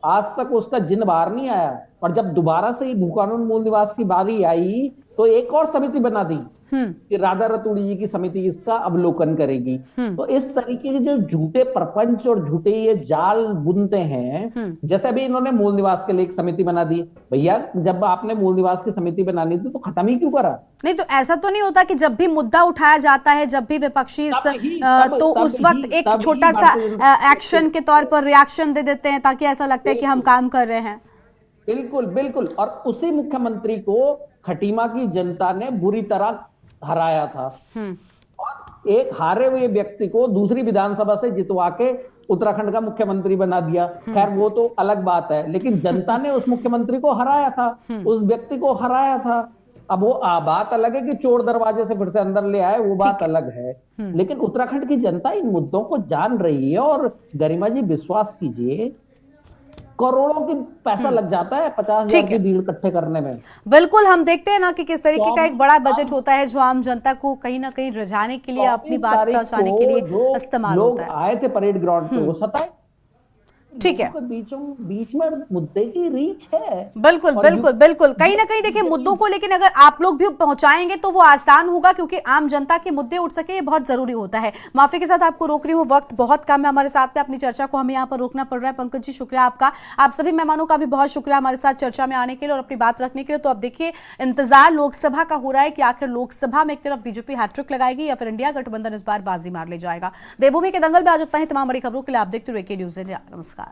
आज तक उसका जिन बाहर नहीं आया। और जब दोबारा से भू कानून मूल निवास की बारी आई तो एक और समिति बना दी कि राधा रतूड़ी जी की समिति इसका अवलोकन करेगी। तो इस तरीके के जो झूठे प्रपंच और झूठे ये जाल बुनते हैं, जैसे अभी इन्होंने मूल निवास के लिए एक समिति बना दी। भैया, जब आपने मूल निवास की समिति बनानी थी तो खत्म ही क्यों करा? नहीं तो ऐसा तो नहीं होता कि जब भी मुद्दा उठाया जाता है, जब भी विपक्षी तो उस वक्त एक छोटा सा एक्शन के तौर पर रिएक्शन दे देते हैं ताकि ऐसा लगता है कि हम काम कर रहे हैं। बिल्कुल बिल्कुल। और उसी मुख्यमंत्री को खटीमा की जनता ने बुरी तरह हराया था और एक हारे हुए व्यक्ति को दूसरी विधानसभा से जितवा के उत्तराखंड का मुख्यमंत्री बना दिया। खैर वो तो अलग बात है, लेकिन जनता ने उस मुख्यमंत्री को हराया था, उस व्यक्ति को हराया था। अब वो बात अलग है कि चोर दरवाजे से फिर से अंदर ले आए, वो बात अलग है, लेकिन उत्तराखंड की जनता इन मुद्दों को जान रही है। और गरिमा जी विश्वास कीजिए, करोड़ों की पैसा लग जाता है 50,000 की भीड़ इकट्ठे करने में। बिल्कुल, हम देखते हैं ना कि किस तरीके का एक बड़ा बजट होता है जो आम जनता को कहीं ना कहीं रिझाने के लिए, अपनी बात पहुंचाने के लिए इस्तेमाल होता है। लोग आए थे परेड ग्राउंड पे, वो सताए। ठीक है, बीच में मुद्दे की रीच है। बिल्कुल बिल्कुल बिल्कुल। कहीं ना कहीं देखिए मुद्दों को, लेकिन अगर आप लोग भी पहुंचाएंगे तो वो आसान होगा, क्योंकि आम जनता के मुद्दे उठ सके, ये बहुत जरूरी होता है। माफी के साथ आपको रोक रही हूँ, वक्त बहुत कम है हमारे साथ में, अपनी चर्चा को हमें यहाँ पर रोकना पड़ रहा है। पंकज जी शुक्रिया आपका, आप सभी मेहमानों का भी बहुत शुक्रिया हमारे साथ चर्चा में आने के लिए और अपनी बात रखने के लिए। तो अब देखिए इंतजार लोकसभा का हो रहा है कि आखिर लोकसभा में एक तरफ बीजेपी हैट्रिक लगाएगी या फिर इंडिया गठबंधन इस बार बाजी मार ले जाएगा। देवभूमि के दंगल में आज इतना ही। तमाम बड़ी खबरों के लिए आप देखते रहिए के न्यूज़ इंडिया। नमस्कार।